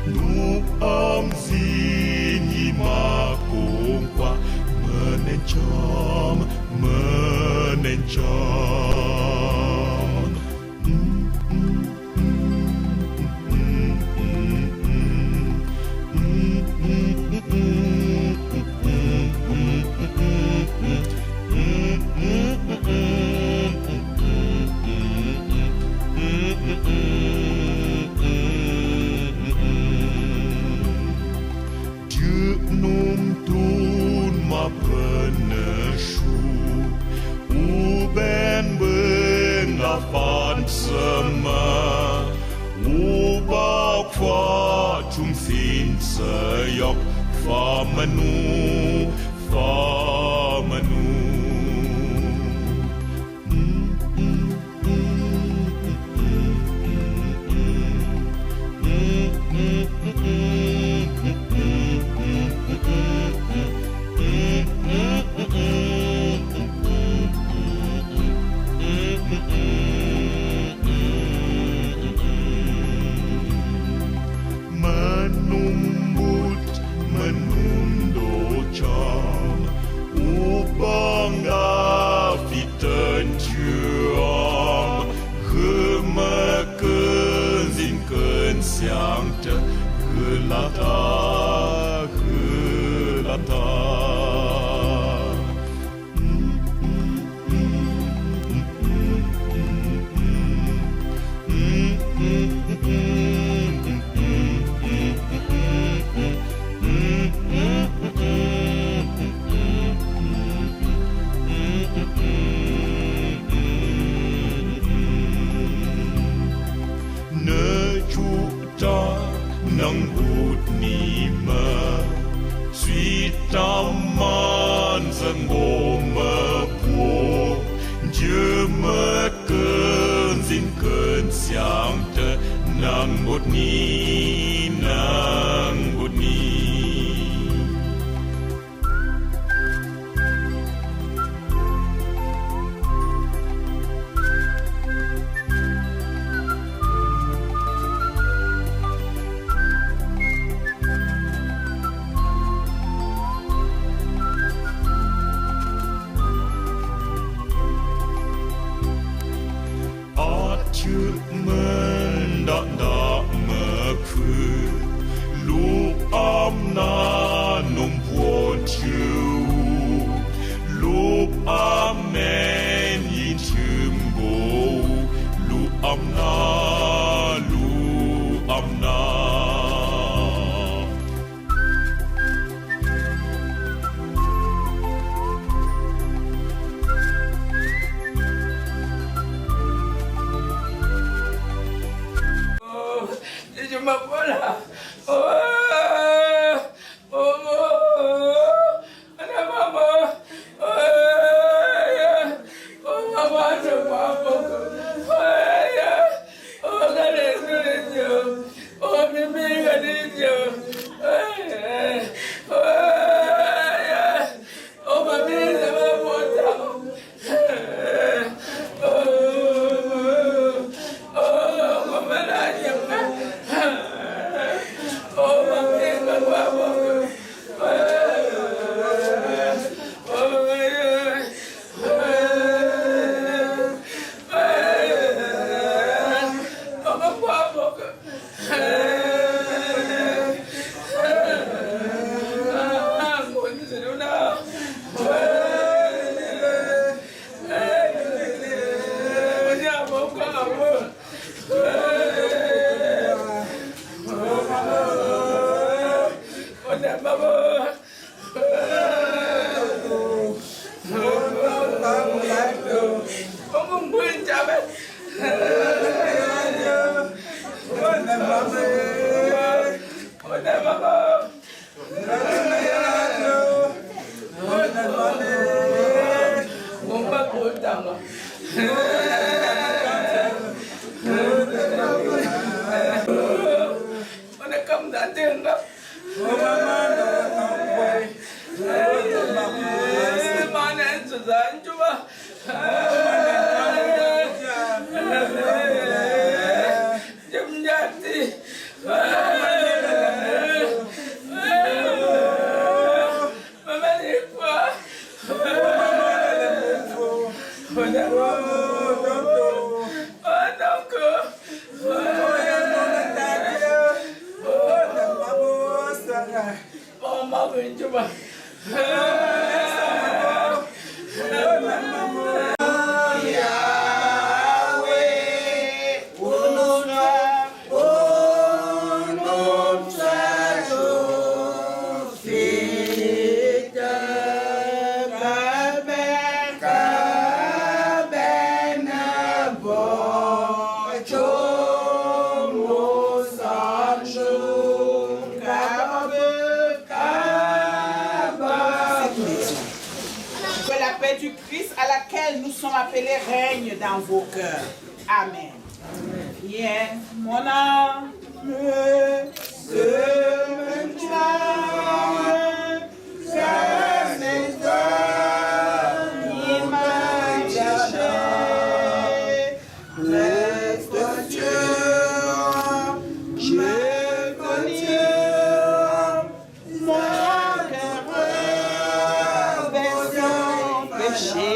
[SPEAKER 1] Nupam zini makungkwa Menenjam, menenjam Dieu num tun ma peneshu U ben bengafan sema U bak fa chung sin seyok fa manu menumbut menundo cham upanga fiten juam gemeken zinken siangte gelata ne juta nang ut ni ma suy taman zangoma po Dieu me zin siang te nang bột ni nang bột ni chữ mến đã mơ khứ lúc na nông buồn chiều lúc amen yin chim bồ lúc na
[SPEAKER 5] Mapola,
[SPEAKER 8] appelé règne dans vos cœurs. Amen. Viens, mon âme, se maintient, ça m'étonne, imaginé, reste Dieu, je connais, mon cœur vers son péché.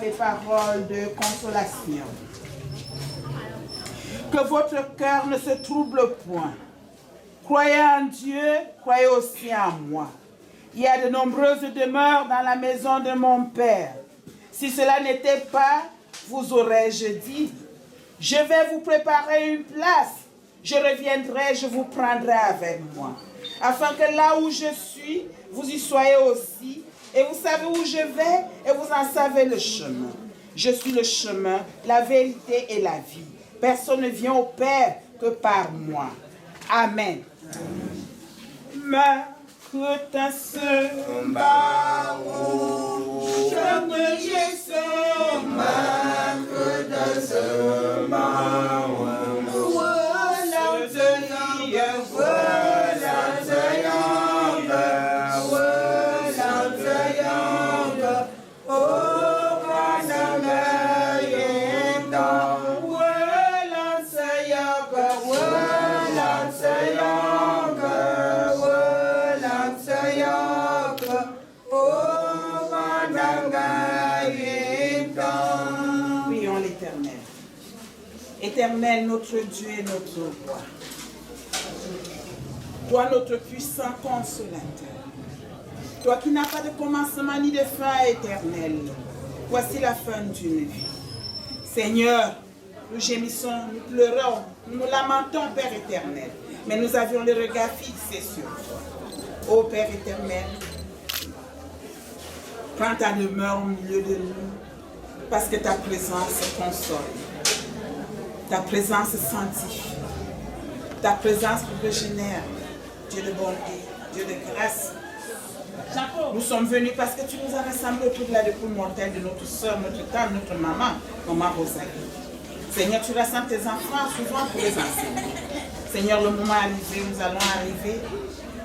[SPEAKER 8] Les paroles de consolation. Que votre cœur ne se trouble point. Croyez en Dieu, croyez aussi en moi. Il y a de nombreuses demeures dans la maison de mon Père. Si cela n'était pas, vous aurais-je dit, je vais vous préparer une place. Je reviendrai, je vous prendrai avec moi. Afin que là où je suis, vous y soyez aussi. Et vous savez où je vais et vous en savez le chemin. Je suis le chemin, la vérité et la vie. Personne ne vient au Père que par moi. Amen. Prions l'Éternel. Éternel, notre Dieu et notre roi. Toi, notre puissant consolateur. Toi qui n'as pas de commencement ni de fin éternel. Voici la fin d'une vie. Seigneur, nous gémissons, nous pleurons, nous nous lamentons, Père éternel. Mais nous avions le regard fixé sur toi. Ô Père éternel, prends ta demeure au milieu de nous, parce que ta présence console. Ta présence sanctifie. Ta présence régénère. Dieu de bonté, Dieu de grâce. Nous sommes venus parce que tu nous as rassemblés autour de la dépouille mortelle de notre soeur, notre tante, notre maman, maman Rosalie. Seigneur, tu rassembles tes enfants souvent pour les enseigner. Seigneur, le moment est arrivé, nous allons arriver.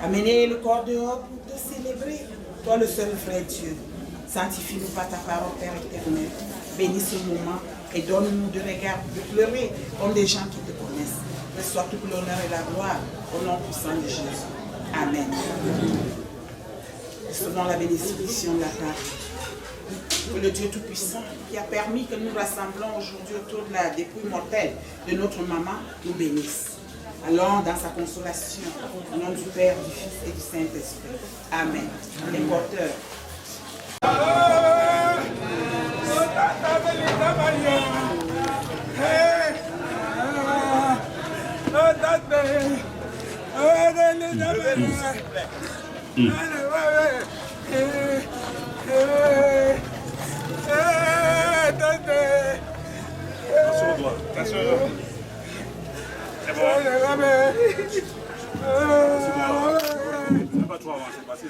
[SPEAKER 8] Amener le corps dehors pour te célébrer. Toi, le seul vrai Dieu. Sanctifie-nous par ta parole, Père éternel. Bénis ce moment et donne-nous de regarder, de pleurer comme des gens qui te connaissent. Reçois tout l'honneur et la gloire au nom puissant de Jésus. Amen. Recevons la bénédiction de la part. Que le Dieu Tout-Puissant qui a permis que nous rassemblons aujourd'hui autour de la dépouille mortelle de notre maman nous bénisse. Allons dans sa consolation, au nom du Père, du Fils et du Saint-Esprit. Amen. Les porteurs.
[SPEAKER 9] C'est pas trop avancé, parce que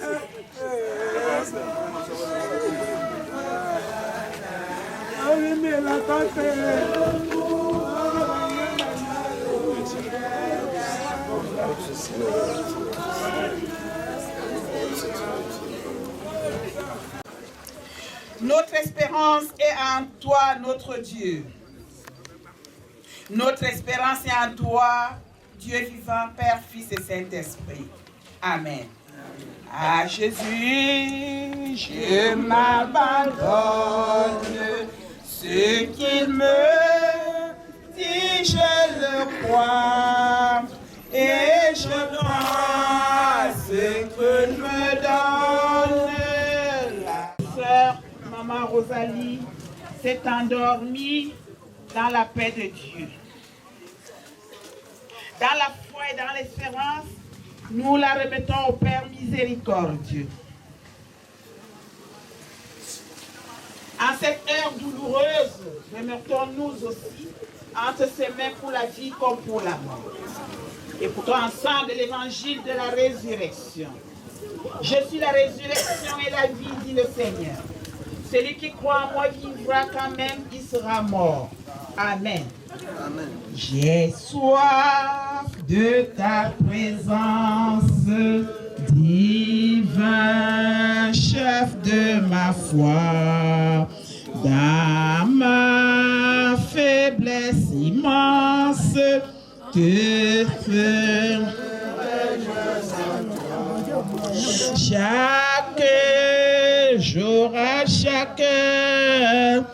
[SPEAKER 8] Notre espérance est en toi, notre Dieu. Notre espérance est en toi, Dieu vivant, Père, Fils et Saint-Esprit. Amen. À Jésus, je m'abandonne. Ce qu'il me dit, je le crois. Et je prends ce qu'il me donne. La sœur, maman Rosalie, s'est endormie dans la paix de Dieu. Dans la foi et dans l'espérance, nous la remettons au Père miséricordieux. En cette heure douloureuse, remettons-nous aussi entre ses mains pour la vie comme pour la mort. Écoutons ensemble l'évangile de la résurrection. Je suis la résurrection et la vie, dit le Seigneur. Celui qui croit en moi vivra quand même, il sera mort. Amen. Amen. J'ai soif de ta présence, divin chef de ma foi, dans ma faiblesse immense, te ferai chaque jour à chacun.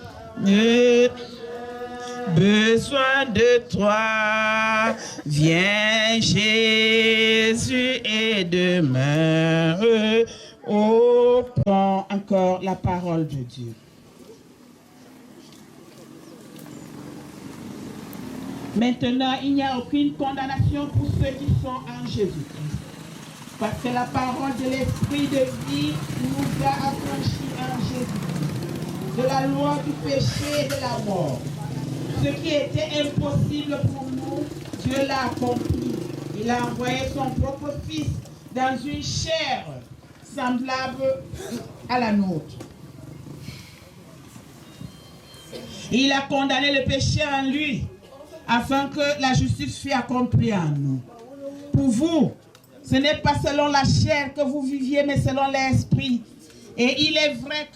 [SPEAKER 8] Besoin de toi, viens Jésus et demeure Oh, prends encore la parole de Dieu. Maintenant, il n'y a aucune condamnation pour ceux qui sont en Jésus-Christ. Parce que la parole de l'Esprit de vie nous a affranchis en Jésus-Christ de la loi du péché et de la mort. Ce qui était impossible pour nous, Dieu l'a accompli. Il a envoyé son propre Fils dans une chair semblable à la nôtre. Il a condamné le péché en lui, afin que la justice fût accomplie en nous. Pour vous, ce n'est pas selon la chair que vous viviez, mais selon l'esprit. Et il est vrai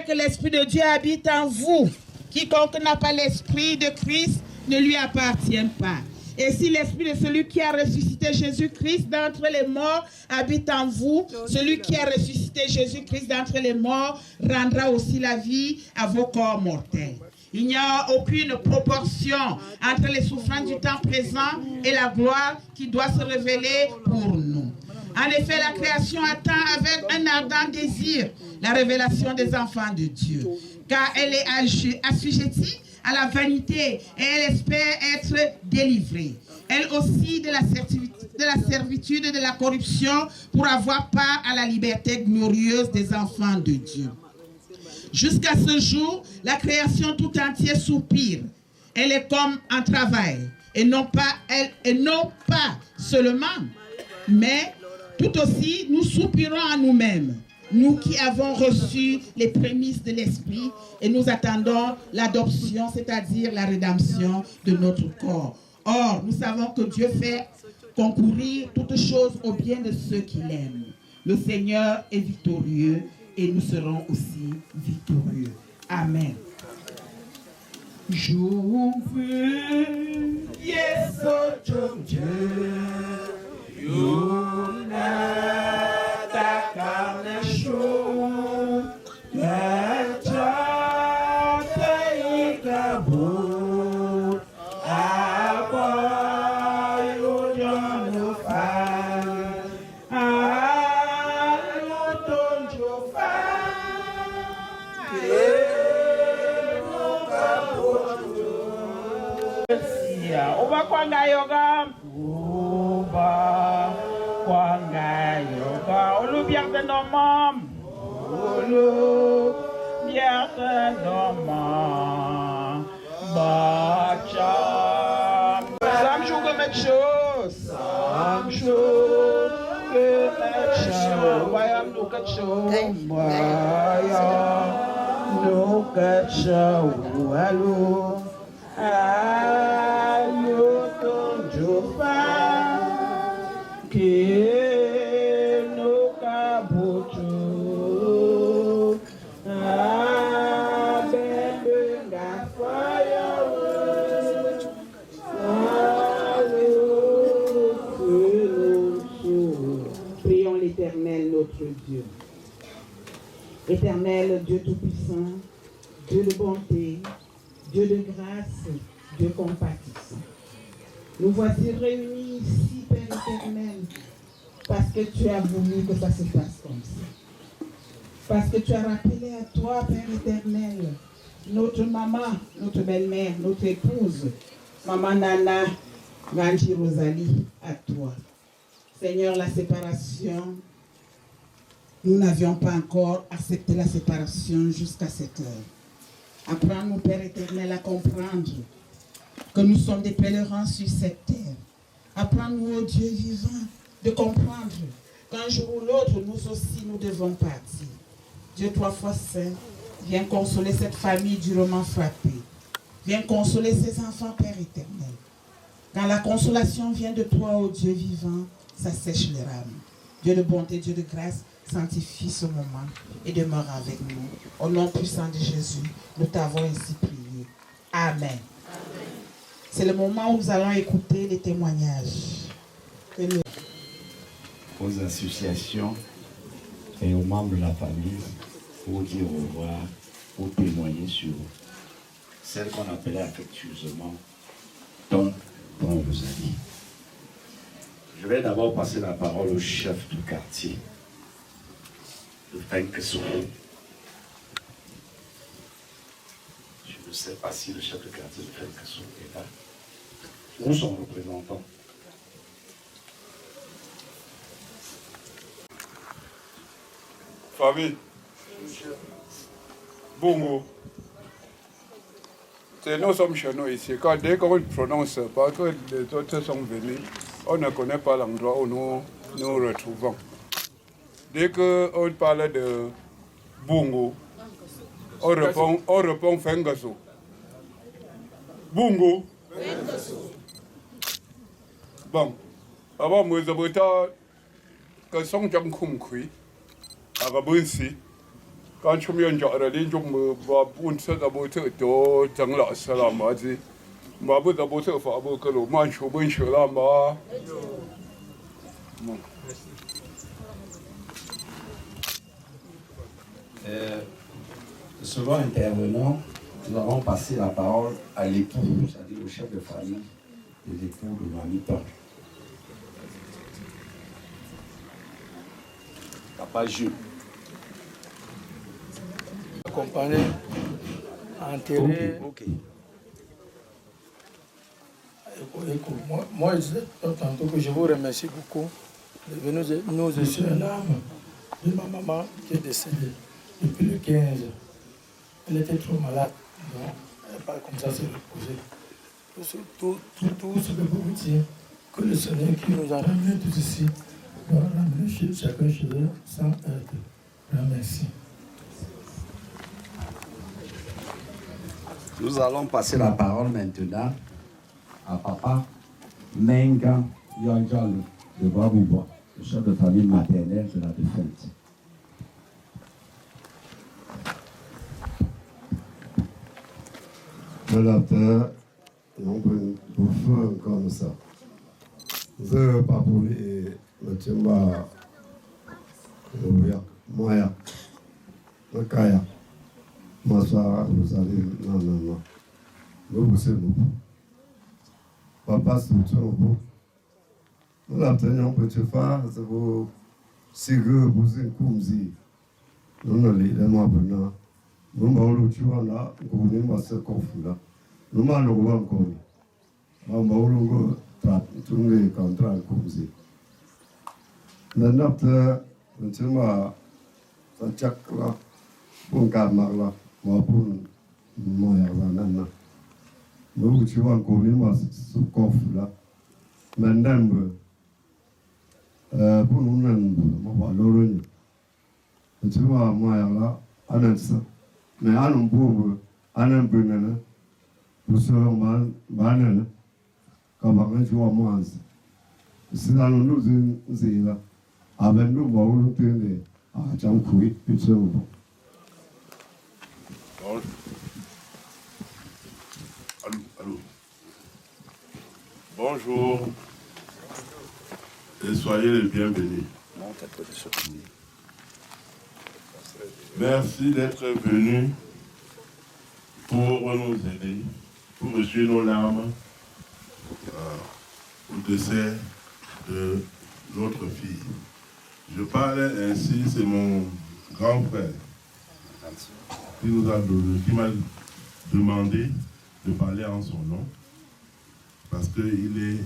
[SPEAKER 8] que l'Esprit de Dieu habite en vous. Quiconque n'a pas l'Esprit de Christ ne lui appartient pas. Et si l'Esprit de celui qui a ressuscité Jésus-Christ d'entre les morts habite en vous, celui qui a ressuscité Jésus-Christ d'entre les morts rendra aussi la vie à vos corps mortels. Il n'y a aucune proportion entre les souffrances du temps présent et la gloire qui doit se révéler pour nous. En effet, la création attend avec un ardent désir la révélation des enfants de Dieu, car elle est assujettie à la vanité et elle espère être délivrée. Elle aussi de la servitude et de la corruption pour avoir part à la liberté glorieuse des enfants de Dieu. Jusqu'à ce jour, la création tout entière soupire. Elle est comme un travail, et non pas seulement, mais tout aussi nous soupirons à nous-mêmes, nous qui avons reçu les prémices de l'Esprit et nous attendons l'adoption, c'est-à-dire la rédemption de notre corps. Or, nous savons que Dieu fait concourir toutes choses au bien de ceux qui l'aiment. Le Seigneur est victorieux et nous serons aussi victorieux. Amen. Je veux, yes, oh Dieu, Kwanga yoga, Uba Kwanga yoga, Olu bien de nos membres, Olu bien de nos membres, Bacha. Samjou que met chose, Samjou que met chose, Voyons nous que chose, Voyons nous que chose, Allo. Prions l'Éternel, notre Dieu. Éternel, Dieu Tout-Puissant, Dieu de bonté, Dieu de grâce, Dieu compatissant. Nous voici réunis ici, Père éternel, parce que tu as voulu que ça se passe comme ça. Parce que tu as rappelé à toi, Père éternel, notre maman, notre belle-mère, notre épouse, Maman Nana, Ganji Rosalie, à toi. Seigneur, la séparation, nous n'avions pas encore accepté la séparation jusqu'à cette heure. Apprends-nous, Père éternel, à comprendre que nous sommes des pèlerins sur cette terre. Apprends-nous, ô Dieu vivant, de comprendre qu'un jour ou l'autre, nous aussi, nous devons partir. Dieu, trois fois saint, viens consoler cette famille durement frappée. Viens consoler ces enfants, Père éternel. Quand la consolation vient de toi, ô Dieu vivant, ça sèche les rames. Dieu de bonté, Dieu de grâce, sanctifie ce moment et demeure avec nous. Au nom puissant de Jésus, nous t'avons ainsi prié. Amen. C'est le moment où nous allons écouter les témoignages.
[SPEAKER 10] Aux associations et aux membres de la famille pour dire au revoir, pour témoigner sur celle qu'on appelait affectueusement Tonton Rosalie. Je vais vais d'abord passer la parole au chef du quartier de Fenkesoro. Je ne sais pas si le chef de quartier de Fenkesoro est là. Ou son représentant.
[SPEAKER 11] Famille, Bongo, nous sommes chez nous ici. Dès qu'on prononce, parce que les autres sont venus, on ne connaît pas l'endroit où nous nous retrouvons. Dès qu'on parle de Bongo, on répond Fengaso. Bongo. Bon, avant moi, je vais que son jam kum kui, à Gabunsi. Quand je me dis à l'île, je me vois un seul aboté de Tangla Salamadi. Ma bout d'aboté au Fabo que le manche au bunch là, ma.
[SPEAKER 10] Second intervenant, nous allons passer la parole à l'époux, c'est-à-dire au chef de famille et l'époux de Mamita. Papa Jules.
[SPEAKER 12] Accompagné, enterré.
[SPEAKER 10] Ok.
[SPEAKER 12] Moi, je disais tantôt que je vous remercie beaucoup de venir nous essuyer l'âme de ma maman qui est décédée depuis le 15. Elle était trop malade, donc elle n'est pas comme ça se reposer. Tout ce que vous dire, que le Seigneur qui nous a ramenés tous ici, va ramener chacun chez eux sans aide. Merci.
[SPEAKER 10] Nous allons passer la parole maintenant à Papa Menga Yonjal de Babouba, le chef de famille maternelle de la défunte.
[SPEAKER 2] La terre, on peut faire comme ça. Je ne vais pas pour les Matimba, Moya, Makaya, Massa, Rosalie, non. Nous vous nous. Papa, c'est tout nouveau. Nous l'obtenons petit phare, c'est pour Sigur, Bouzin, Koumzi. Nous ne l'élément venant. Nous m'avons dit qu'on a ce conflit-là. Nous m'avons dit qu'on a tous les contrats comme ça. Maintenant, nous avons fait un pour Karmala, pour Moyavana. Nous avons connu ce conflit-là. Maintenant, pour nous, nous avons Moyala, Anansa. Mais à un pauvre, à un peu, nous sommes mal, comme un jour à moi. Si nous nous là, avec nous, nous tenons à Jamkoui, puis c'est bon.
[SPEAKER 6] Allô. Bonjour et soyez les bienvenus. Merci d'être venus pour nous aider, pour essuyer nos larmes au décès de notre fille. Je parlais ainsi, c'est mon grand frère qui m'a demandé de parler en son nom parce qu'il est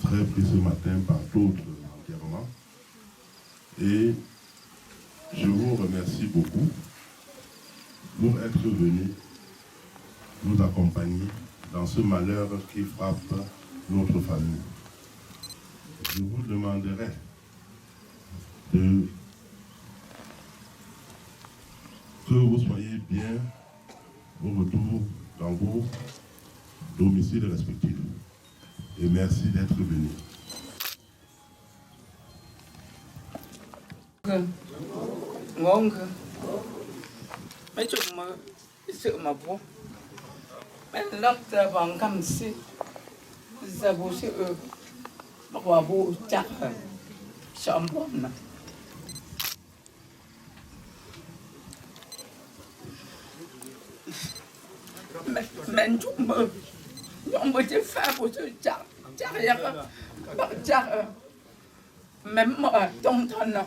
[SPEAKER 6] très pris ce matin par d'autres enterrements. Et je vous remercie beaucoup pour être venus nous accompagner dans ce malheur qui frappe notre famille. Je vous demanderai que vous soyez bien au retour dans vos domiciles respectifs. Et merci d'être venus.
[SPEAKER 5] Ngonga. Mấy chục mà sự mà bố. Mấy lắm ta bằng cầm si. Giờ bố sự mà qua bố chắc rồi. Xóm bố mà. Mình chúc mơ. Nhưng mà chứ pha bố sự chắc. Chắc là bác chắc. même ton temps,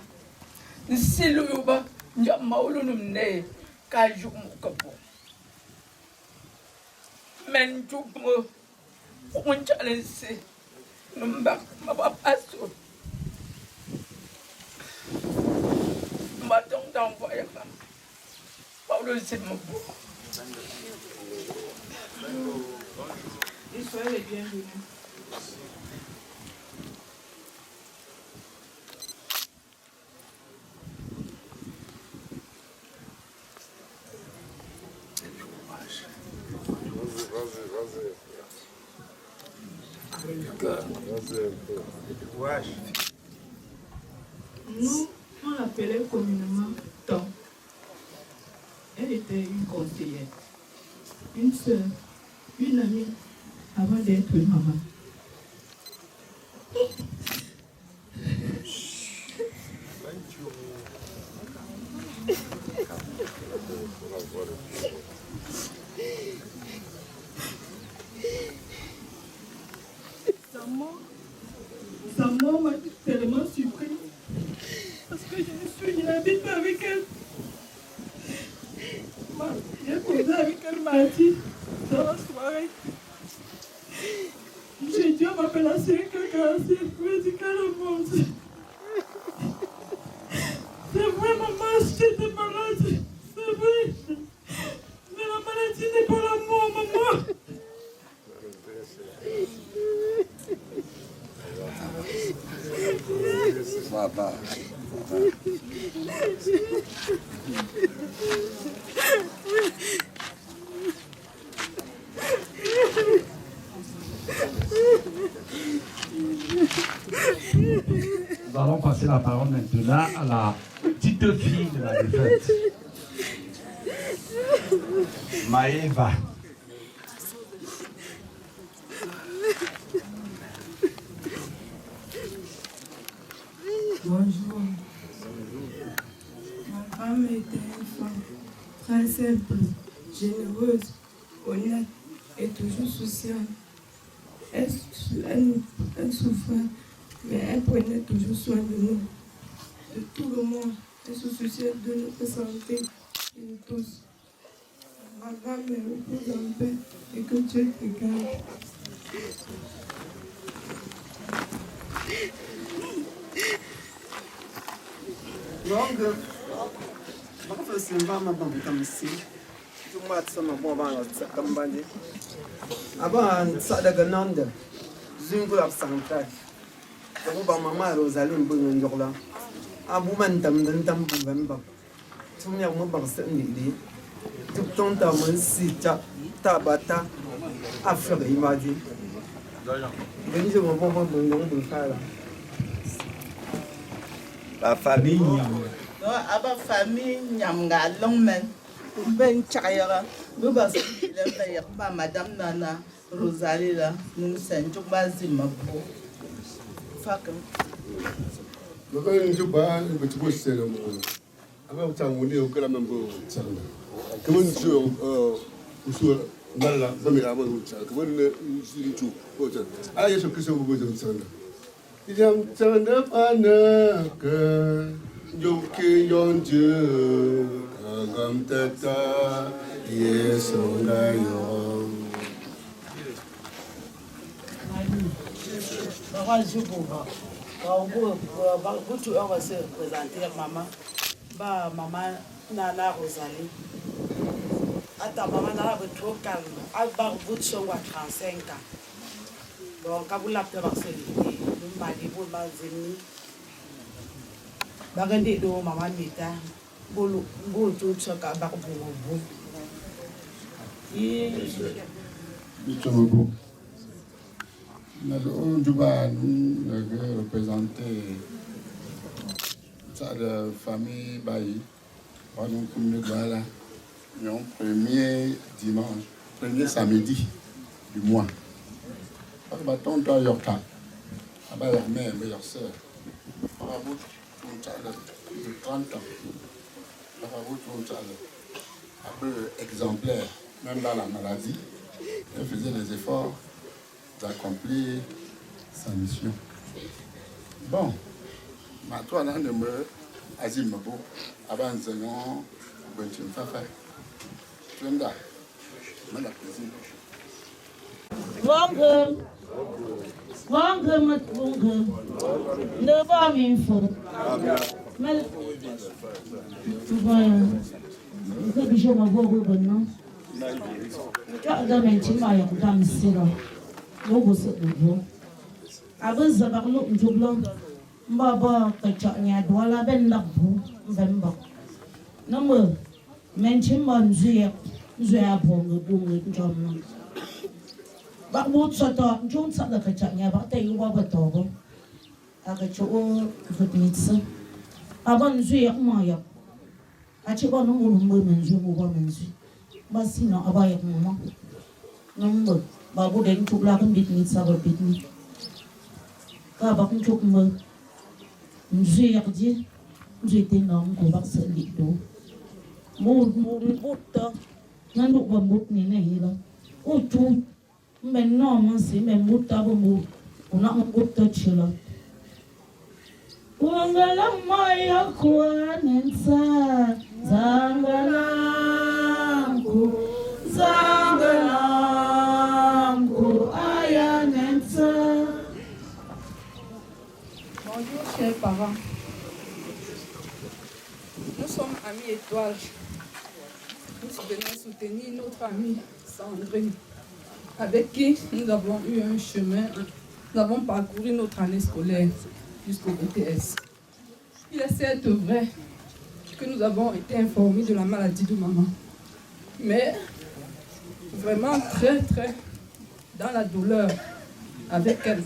[SPEAKER 5] si le yoba, n'y a pas eu le nez, car je m'en capo. Mais tu peux, on challenge, non, ma papa, ma ton temps, voyez pas. Paulo, c'est mon beau.
[SPEAKER 8] Et soyez les bienvenus.
[SPEAKER 4] Nous, on l'appelait communément Tom. Elle était une conseillère, une sœur, une amie avant d'être maman. Sa mort m'a tellement surpris parce que je n'habite pas avec elle. J'ai posé avec elle mardi dans la soirée. J'ai dit on m'appelle à 5h46, je me dis qu'elle est morte. C'est vrai maman, j'étais malade, c'est vrai. Mais la maladie n'est pas la mort maman.
[SPEAKER 10] Papa. Nous allons passer la parole maintenant à la petite fille de la défaite, Maëva.
[SPEAKER 4] Bonjour. Ma femme était une femme très simple, généreuse, honnête et toujours sociale. Elle souffrait, mais elle prenait toujours soin de nous, de tout le monde. Elle se souciait de notre santé et de tous. Ma femme me repose en paix et que Dieu te garde.
[SPEAKER 13] Donc, je suis un peu comme ici. Je suis un peu comme Bandi. Avant, je suis un peu comme je suis un peu comme je suis maman Rosalie un peu comme là. Abu man tam dan tam bu ban ba. Tum ya mo ba sa ni di. Tuk ton ta mon si ta tabata affaire imadi. Ben je mo bon bon faire là.
[SPEAKER 10] La famille Nyam.
[SPEAKER 8] Non, aba famille Nyamga Longmen. Ben Chayara. Nous basons pas Madame Nana Rosalie là. Nous sommes tous basés ma peau. Fuck.
[SPEAKER 2] Le gars ne joue pas, il va te pousser le mot. Avant, tu as monté au calme un peu. Comment tu es dans la famille avant de faire? Comment tu es tout? Ah, il y a ce que c'est au bout de ça. Il y a un temps de panne que Yoki Yonju, Kagam Tata, Yesonayon.
[SPEAKER 14] Beaucoup on va se présenter maman. Bah maman Nana Rosalie. Attends maman Nana va trop calme. Alba bout sur 35 ans. Donc quand vous l'avez passé, le mari vous m'a zémi. Bagandi do maman mita. Bolo go tout ça ka ba ko bo.
[SPEAKER 2] Bichomogo. On doit représenter la famille Bailly. Pardon, comme le voilà. Premier dimanche, premier samedi du mois. Parce que tonton Yorka, leur mère, meilleure sœur, bravo, de 30 ans. Bravo, un peu exemplaire, même dans la maladie. Elle faisait des efforts d'accomplir sa mission. Bon, Ma toi, là, ne me azimabo, avant de non, ben tu me fais faire. Tu me dis, je me plaisir.
[SPEAKER 15] Ne va m'y faut. Mais voilà. Que bijou ma voix au bon nom. Quand dans mes petits maillots comme c'est là. Nous vous êtes nouveau. Avant ça par nous nous blanc. Baba kacanya douala ben labu vemba. Non me. Mentim mon zuya zuya bongo bongo jom. Bak mut sata jom sata kacanya bak te yuwa batogo. Akacho futnitsa. Avant zuya maya. Achiba no mo mo menzu mo ba menzu. Basina abaya mama. Non babu den chukla kan bitnitsa ba bitni. Ka bak chuk mo. Zuya kji zuya nom ko bak sa lido. Mut butta nandu ba mut ni ne hila o tu men no man si men mutta ba mut una mutta chila Wangala maya kwanensa zangalamku ayanensa.
[SPEAKER 16] Bonjour chers parents. Nous sommes amis étoiles. Nous venons soutenir notre amie Sandrine, avec qui nous avons eu un chemin. Nous avons parcouru notre année scolaire jusqu'au BTS. Il est certes vrai que nous avons été informés de la maladie de maman, mais vraiment très dans la douleur avec elle,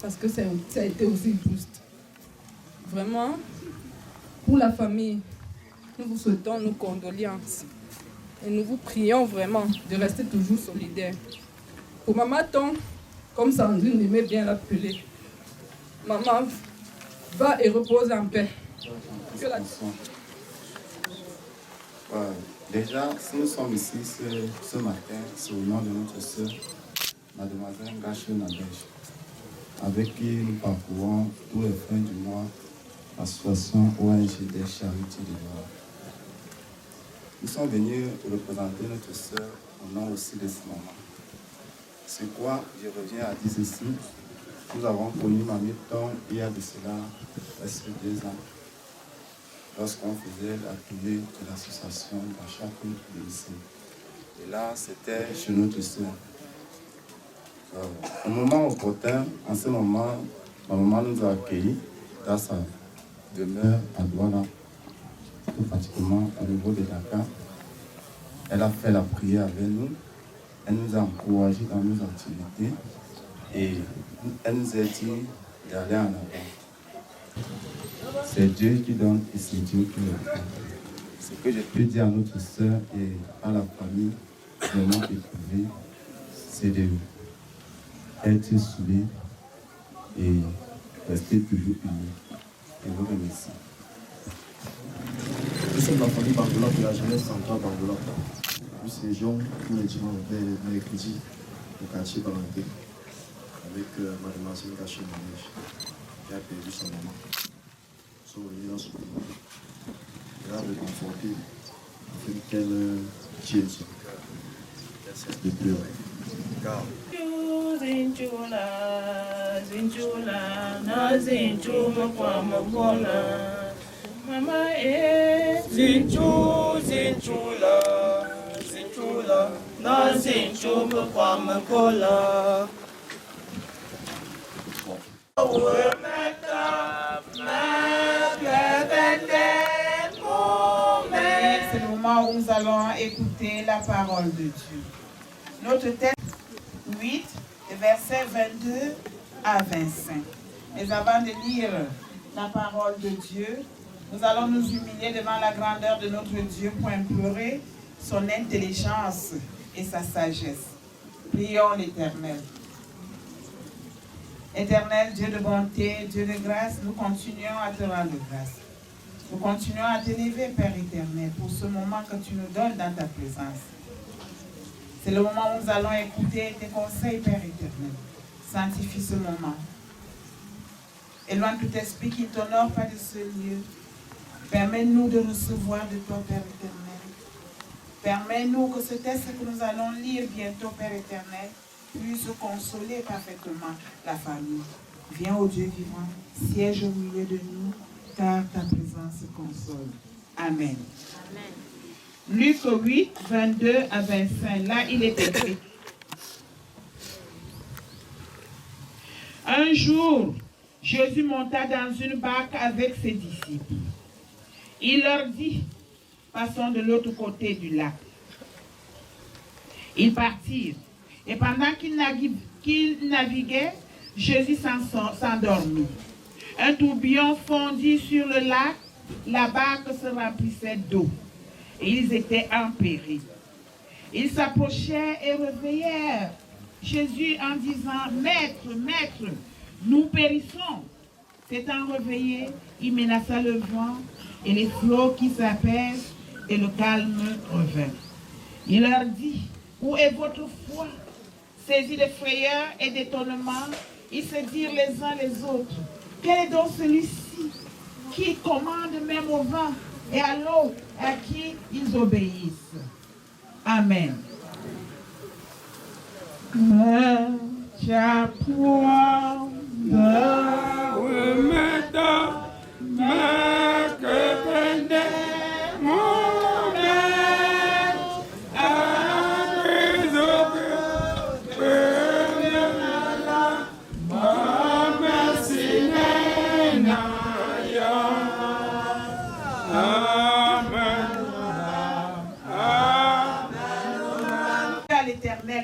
[SPEAKER 16] parce que ça a été aussi juste. Vraiment, pour la famille, nous vous souhaitons nos condoléances et nous vous prions vraiment de rester toujours solidaires. Pour Maman Ton, comme Sandrine aimait bien l'appeler, maman, va et repose en paix. Que la...
[SPEAKER 17] Déjà, si nous sommes ici ce matin, c'est au nom de notre sœur, mademoiselle Gachou Nadège, avec qui nous parcourons tous les fins du mois l'association ONG des Charité de Loire. Nous sommes venus représenter notre sœur au nom aussi de ce moment. C'est quoi, je reviens à dire ceci. Nous avons connu Mamie Ton il y a de cela presque 2 ans, lorsqu'on faisait l'atelier de l'association dans chaque lycée. Et là, c'était chez notre sœur. Au moment opportun, en ce moment, ma maman nous a accueillis dans sa demeure à Douala, tout pratiquement au niveau de Dakar. Elle a fait la prière avec nous, elle nous a encouragés dans nos activités et elle nous a dit d'aller en avant. C'est Dieu qui donne et c'est Dieu qui reprend. Ce que je peux dire à notre sœur et à la famille vraiment éprouvée, c'est de être soudés et rester toujours unis. Et vous remercie.
[SPEAKER 18] Nous sommes la famille Bangola de la jeunesse centrale Bangola. Nous séjournons tous les dimanches mercredi au quartier Balanté avec mademoiselle Gachou Nadège qui a perdu sa maman. Nous sommes venus dans ce pays. Là, de conforter afin qu'elle tienne son cœur, qu'elle cesse de pleurer. Car
[SPEAKER 15] Zinchula, na zinchuma kwa mabola. Mama zinchula, na zinchuma kwa mabola.
[SPEAKER 8] C'est le moment où nous allons écouter la parole de Dieu. Notre texte 8, versets 22 à 25. Mais avant de lire la parole de Dieu, nous allons nous humilier devant la grandeur de notre Dieu pour implorer son intelligence et sa sagesse. Prions l'Éternel. Éternel, Dieu de bonté, Dieu de grâce, nous continuons à te rendre grâce. Nous continuons à t'élever, Père éternel, pour ce moment que tu nous donnes dans ta présence. C'est le moment où nous allons écouter tes conseils, Père éternel. Sanctifie ce moment. Éloigne tout esprit qui ne t'honore pas de ce lieu. Permets-nous de recevoir de toi, Père éternel. Permets-nous que ce texte que nous allons lire bientôt, Père éternel, puisse consoler parfaitement la famille. Viens, ô Dieu vivant, siège au milieu de nous, car ta présence console. Amen.
[SPEAKER 19] Amen.
[SPEAKER 8] Luc 8, 22 à 25. Là, il est écrit. Un jour, Jésus monta dans une barque avec ses disciples. Il leur dit, passons de l'autre côté du lac. Ils partirent. Et pendant qu'ils naviguaient, Jésus s'endormit. Un tourbillon fondit sur le lac, la barque se remplissait d'eau. Et ils étaient en péril. Ils s'approchèrent et réveillèrent Jésus en disant, Maître, Maître, nous périssons. S'étant réveillé, il menaça le vent et les flots qui s'apaisent et le calme revint. Il leur dit, où est votre foi? Saisis de frayeur et d'étonnement, ils se dirent les uns les autres, quel est donc celui-ci qui commande même au vent et à l'eau à qui ils obéissent? Amen.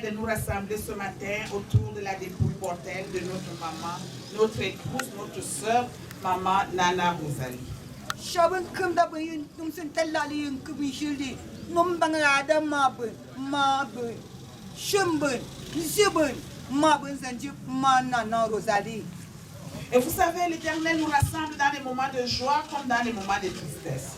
[SPEAKER 8] De nous rassembler ce matin autour de la dépouille mortelle de notre maman, notre épouse, notre sœur, maman Nana Rosalie.
[SPEAKER 20] Shabun kum da bayin tum sen tallali yin kubi shildi num bangada mabun mabun shumbun zibun mabun zanjip Nana Rosalie.
[SPEAKER 8] Et vous savez, l'Éternel nous rassemble dans des moments de joie comme dans des moments de tristesse.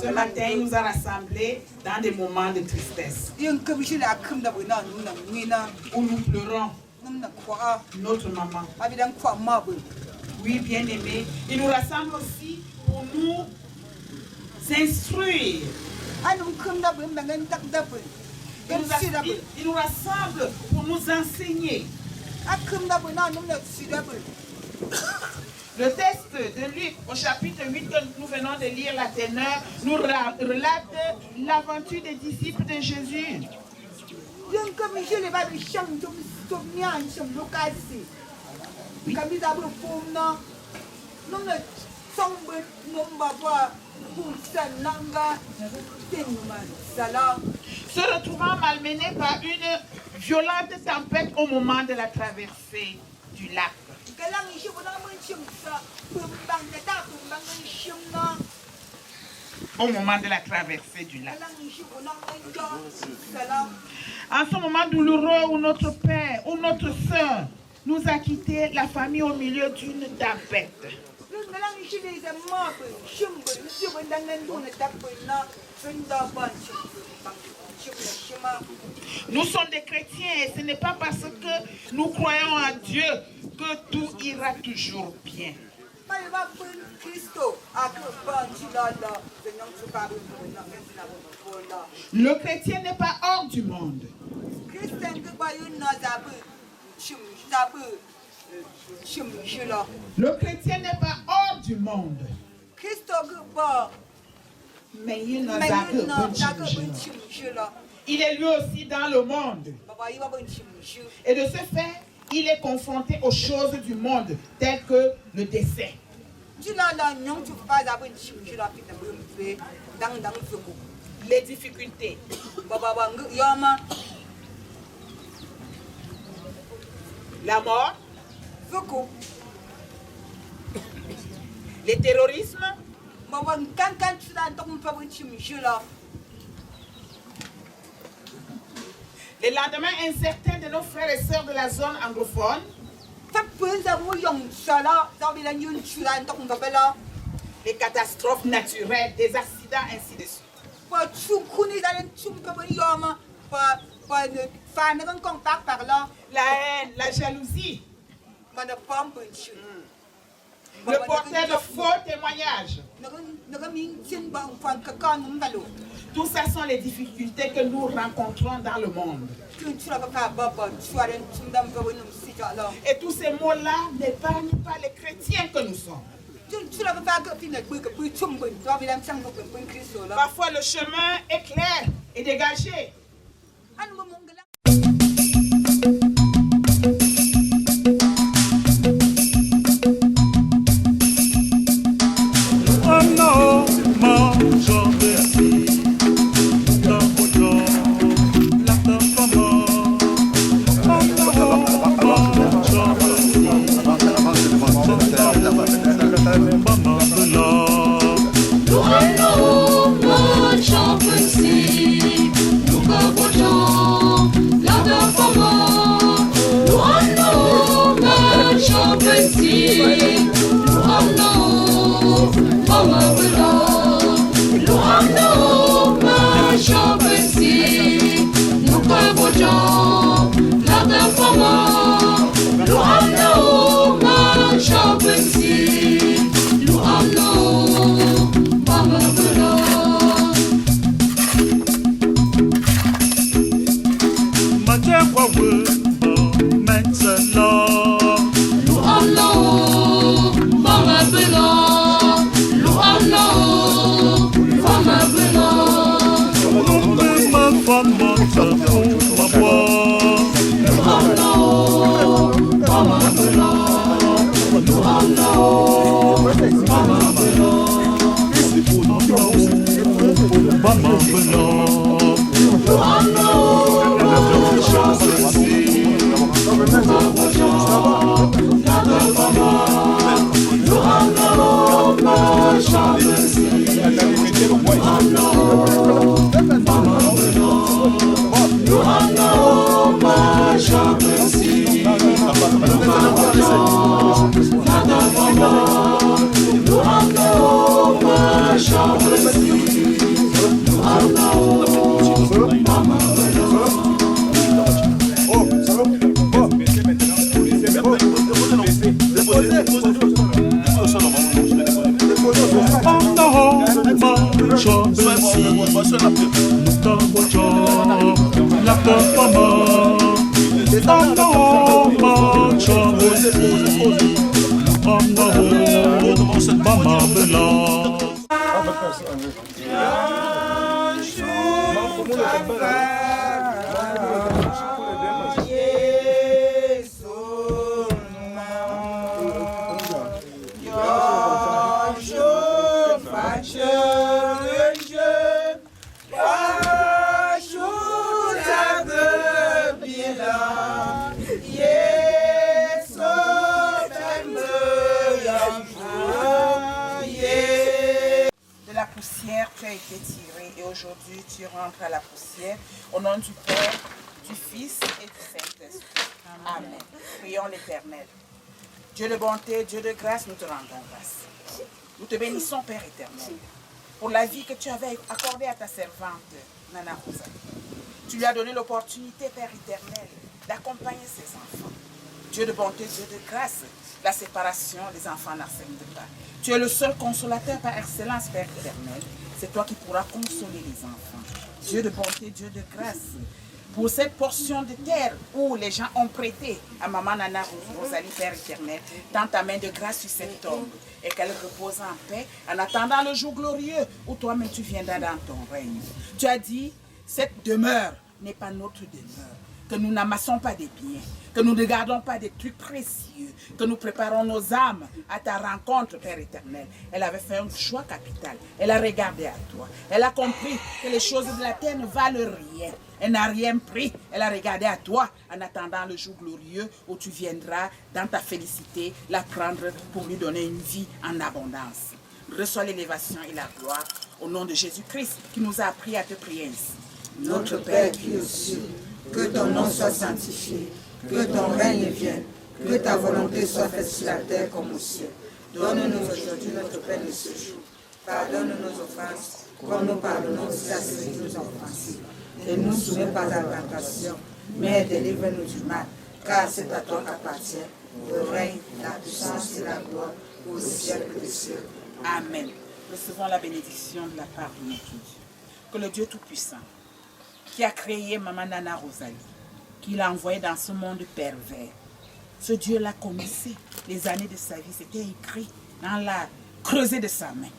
[SPEAKER 8] Ce matin, il nous a rassemblés dans des moments de tristesse où nous pleurons notre maman. Oui, bien aimé, il nous rassemble aussi pour nous instruire. Il nous rassemble pour nous enseigner. Le texte de Luc au chapitre 8 que nous venons de lire, la ténor, nous relate l'aventure des disciples de Jésus. Se retrouvant malmenés par une violente tempête au moment de la traversée du lac. Au moment de la traversée du lac. En ce moment douloureux où notre père ou notre soeur nous a quitté, la famille au milieu d'une tempête. Nous sommes des chrétiens et ce n'est pas parce que nous croyons en Dieu que tout ira toujours bien. Le chrétien n'est pas hors du monde. Le chrétien n'est pas hors du monde. Mais il est lui aussi dans le monde. Et de ce fait, il est confronté aux choses du monde, telles que le décès. Les difficultés. La mort. Les terrorismes. Les lendemains incertains de nos frères et sœurs de la zone anglophone. Les catastrophes naturelles, des accidents, ainsi de suite. La haine, la jalousie. Le porteur de faux témoignages. Tout ça sont les difficultés que nous rencontrons dans le monde. Et tous ces mots-là n'épargnent pas les chrétiens que nous sommes. Parfois le chemin est clair et dégagé. Tu as été tiré et aujourd'hui tu rentres à la poussière. Au nom du Père, du Fils et du Saint-Esprit. Amen. Prions l'Éternel. Dieu de bonté, Dieu de grâce, nous te rendons grâce. Nous te bénissons, Père éternel, pour la vie que tu avais accordée à ta servante, Nana Rosa. Tu lui as donné l'opportunité, Père éternel, d'accompagner ses enfants. Dieu de bonté, Dieu de grâce, la séparation des enfants n'accepte pas. Tu es le seul consolateur par excellence, Père éternel. C'est toi qui pourras consoler les enfants. Dieu de bonté, Dieu de grâce, pour cette portion de terre où les gens ont prêté à Maman Nana Rosalie, Père éternel, tends ta main de grâce sur cette tombe et qu'elle repose en paix en attendant le jour glorieux où toi-même tu viendras dans ton règne. Tu as dit, cette demeure n'est pas notre demeure, que nous n'amassons pas des biens, que nous ne gardons pas des trucs précieux, que nous préparons nos âmes à ta rencontre, Père éternel. Elle avait fait un choix capital. Elle a regardé à toi. Elle a compris que les choses de la terre ne valent rien. Elle n'a rien pris. Elle a regardé à toi en attendant le jour glorieux où tu viendras dans ta félicité la prendre pour lui donner une vie en abondance. Reçois l'élévation et la gloire au nom de Jésus-Christ qui nous a appris à te prier ainsi.
[SPEAKER 20] Notre Père qui es aux cieux, que ton nom soit sanctifié, que ton règne vienne, que ta volonté soit faite sur la terre comme au ciel. Donne-nous aujourd'hui notre pain de ce jour. Pardonne nos offenses, comme nous pardonnons aussi à ceux qui nous ont offensés.
[SPEAKER 14] et ne nous soumets pas à la tentation, mais délivre-nous du mal, car c'est à toi qu'appartient le règne, la puissance et la gloire au siècle des cieux. Amen. Recevons la bénédiction de la part de notre Dieu. Que le Dieu Tout-Puissant, qui a créé Maman Nana Rosalie, qui l'a envoyée dans ce monde pervers, ce Dieu-là connaissait les années de sa vie, c'était écrit dans la creusée de sa main.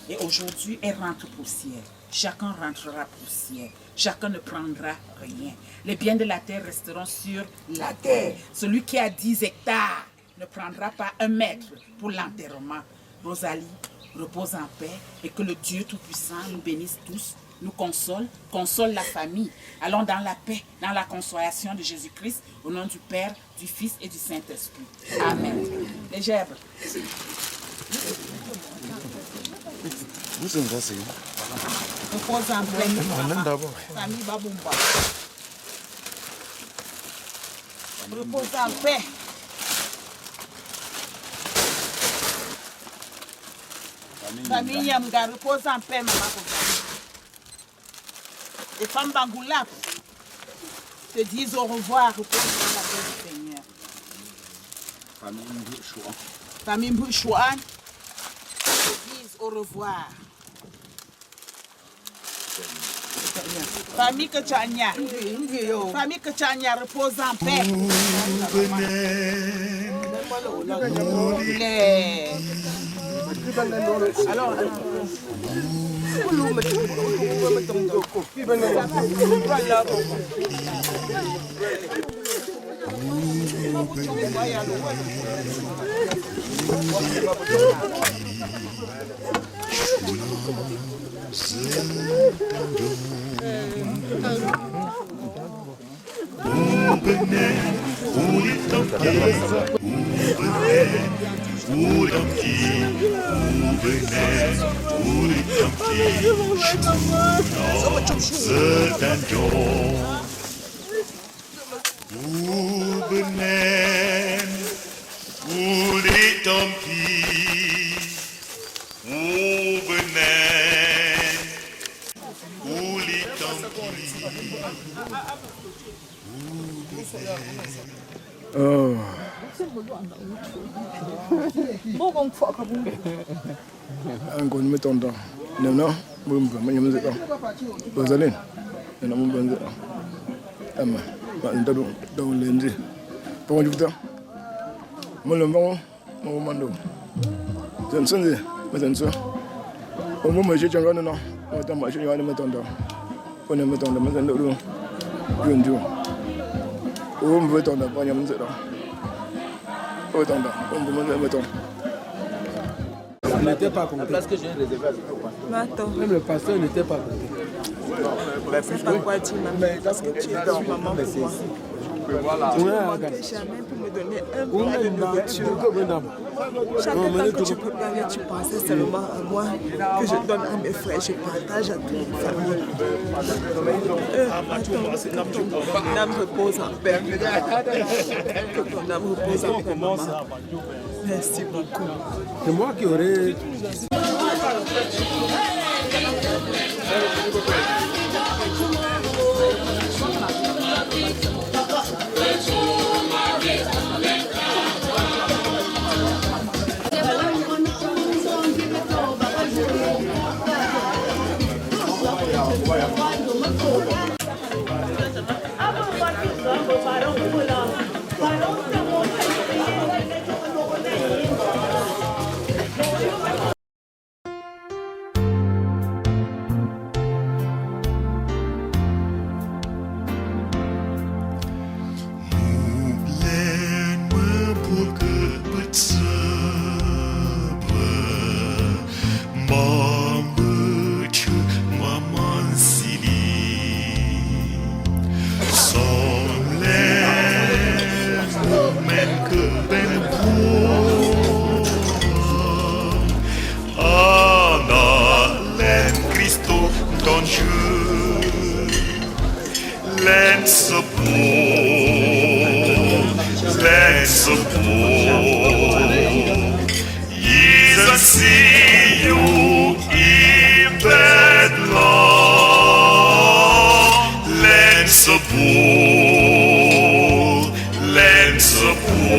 [SPEAKER 14] Et aujourd'hui, elle rentre poussière. Chacun rentrera poussière. Chacun ne prendra rien. Les biens de la terre resteront sur la terre. Celui qui a 10 hectares ne prendra pas 1 mètre pour l'enterrement. Rosalie, repose en paix et que le Dieu Tout-Puissant nous bénisse tous, nous console la famille. Allons dans la paix, dans la consolation de Jésus-Christ, au nom du Père, du Fils et du Saint-Esprit. Amen. Les gerbes. Repose en paix. Famille Babumba. Repose en paix. Famille Yamga, repose en paix, maman. Les femmes Bangoulap te disent au revoir, repose dans la paix du Seigneur. Famille Mbouchouan te disent au revoir. Famille Kachania, repose en paix. Alors,
[SPEAKER 12] Angoni metonda nemna mumba manyamze ka bazalen na mumbanze ama ba ndado do lenzi pon juta molomba mo mando sensenze mesenso o mo meje changa na o ta ma shi ya metonda o ne metonda mesendo do junju o mo metonda pa nyamze da o tonda o mo metonda. Il n'était pas compté. Parce que j'ai réservé à ce moment. Même le pasteur n'était pas compté.
[SPEAKER 4] C'est pas quoi tu m'as mis parce que tu es dans maman pour moi. Tu ne manquais jamais pour me donner un plat de nourriture. Chaque temps que tu préparais, tu pensais seulement à moi, que je donne à mes frères, je partage à toute ma famille. Attends, que ton âme repose en paix. Que ton âme repose en paix, maman. Merci beaucoup.
[SPEAKER 12] C'est moi qui aurais...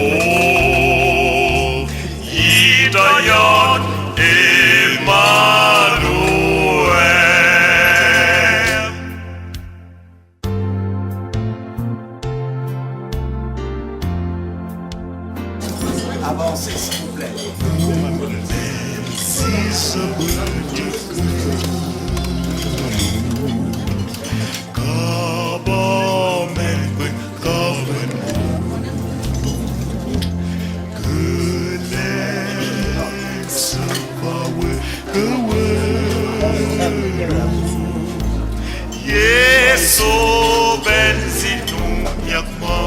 [SPEAKER 1] Lensepur, Hidayat Emmanuel.
[SPEAKER 13] Avancez, s'il vous plaît.
[SPEAKER 1] Yeso benzinu yakma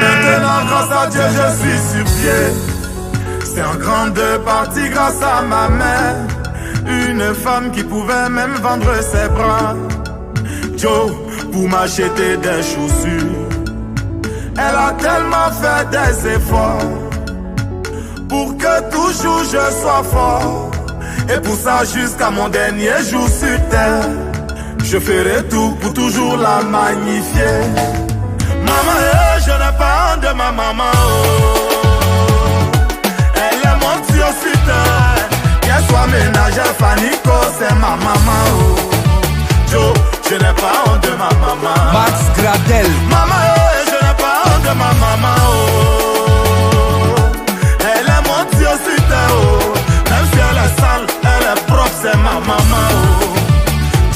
[SPEAKER 19] Maintenant, grâce à Dieu, je suis sur pied. C'est en grande partie grâce à ma mère. Une femme qui pouvait même vendre ses bras. Joe, pour m'acheter des chaussures. Elle a tellement fait des efforts pour que toujours je sois fort. Et pour ça, jusqu'à mon dernier jour sur terre, je ferai tout pour toujours la magnifier. Maman, je n'ai pas honte de ma maman. Oh. Elle est mon Dieu sur terre. Qu'elle soit ménagère, Fanico, c'est ma maman. Oh. Joe, je n'ai pas honte de ma maman.
[SPEAKER 7] Max Gradel.
[SPEAKER 19] Maman, je n'ai pas honte de ma maman. Oh. Elle est mon Dieu sur terre. Oh. Même si elle est sale, elle est propre, c'est ma maman. Oh.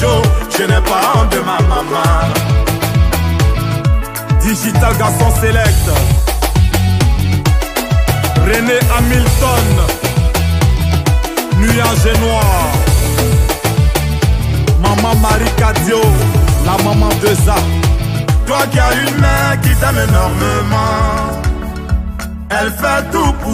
[SPEAKER 19] Joe, je n'ai pas honte de ma maman. Digital Garçon Select, René Hamilton, Nuage Noir, Maman Marie Cadio, la maman de Ça. Toi qui as une mère qui t'aime énormément, elle fait tout pour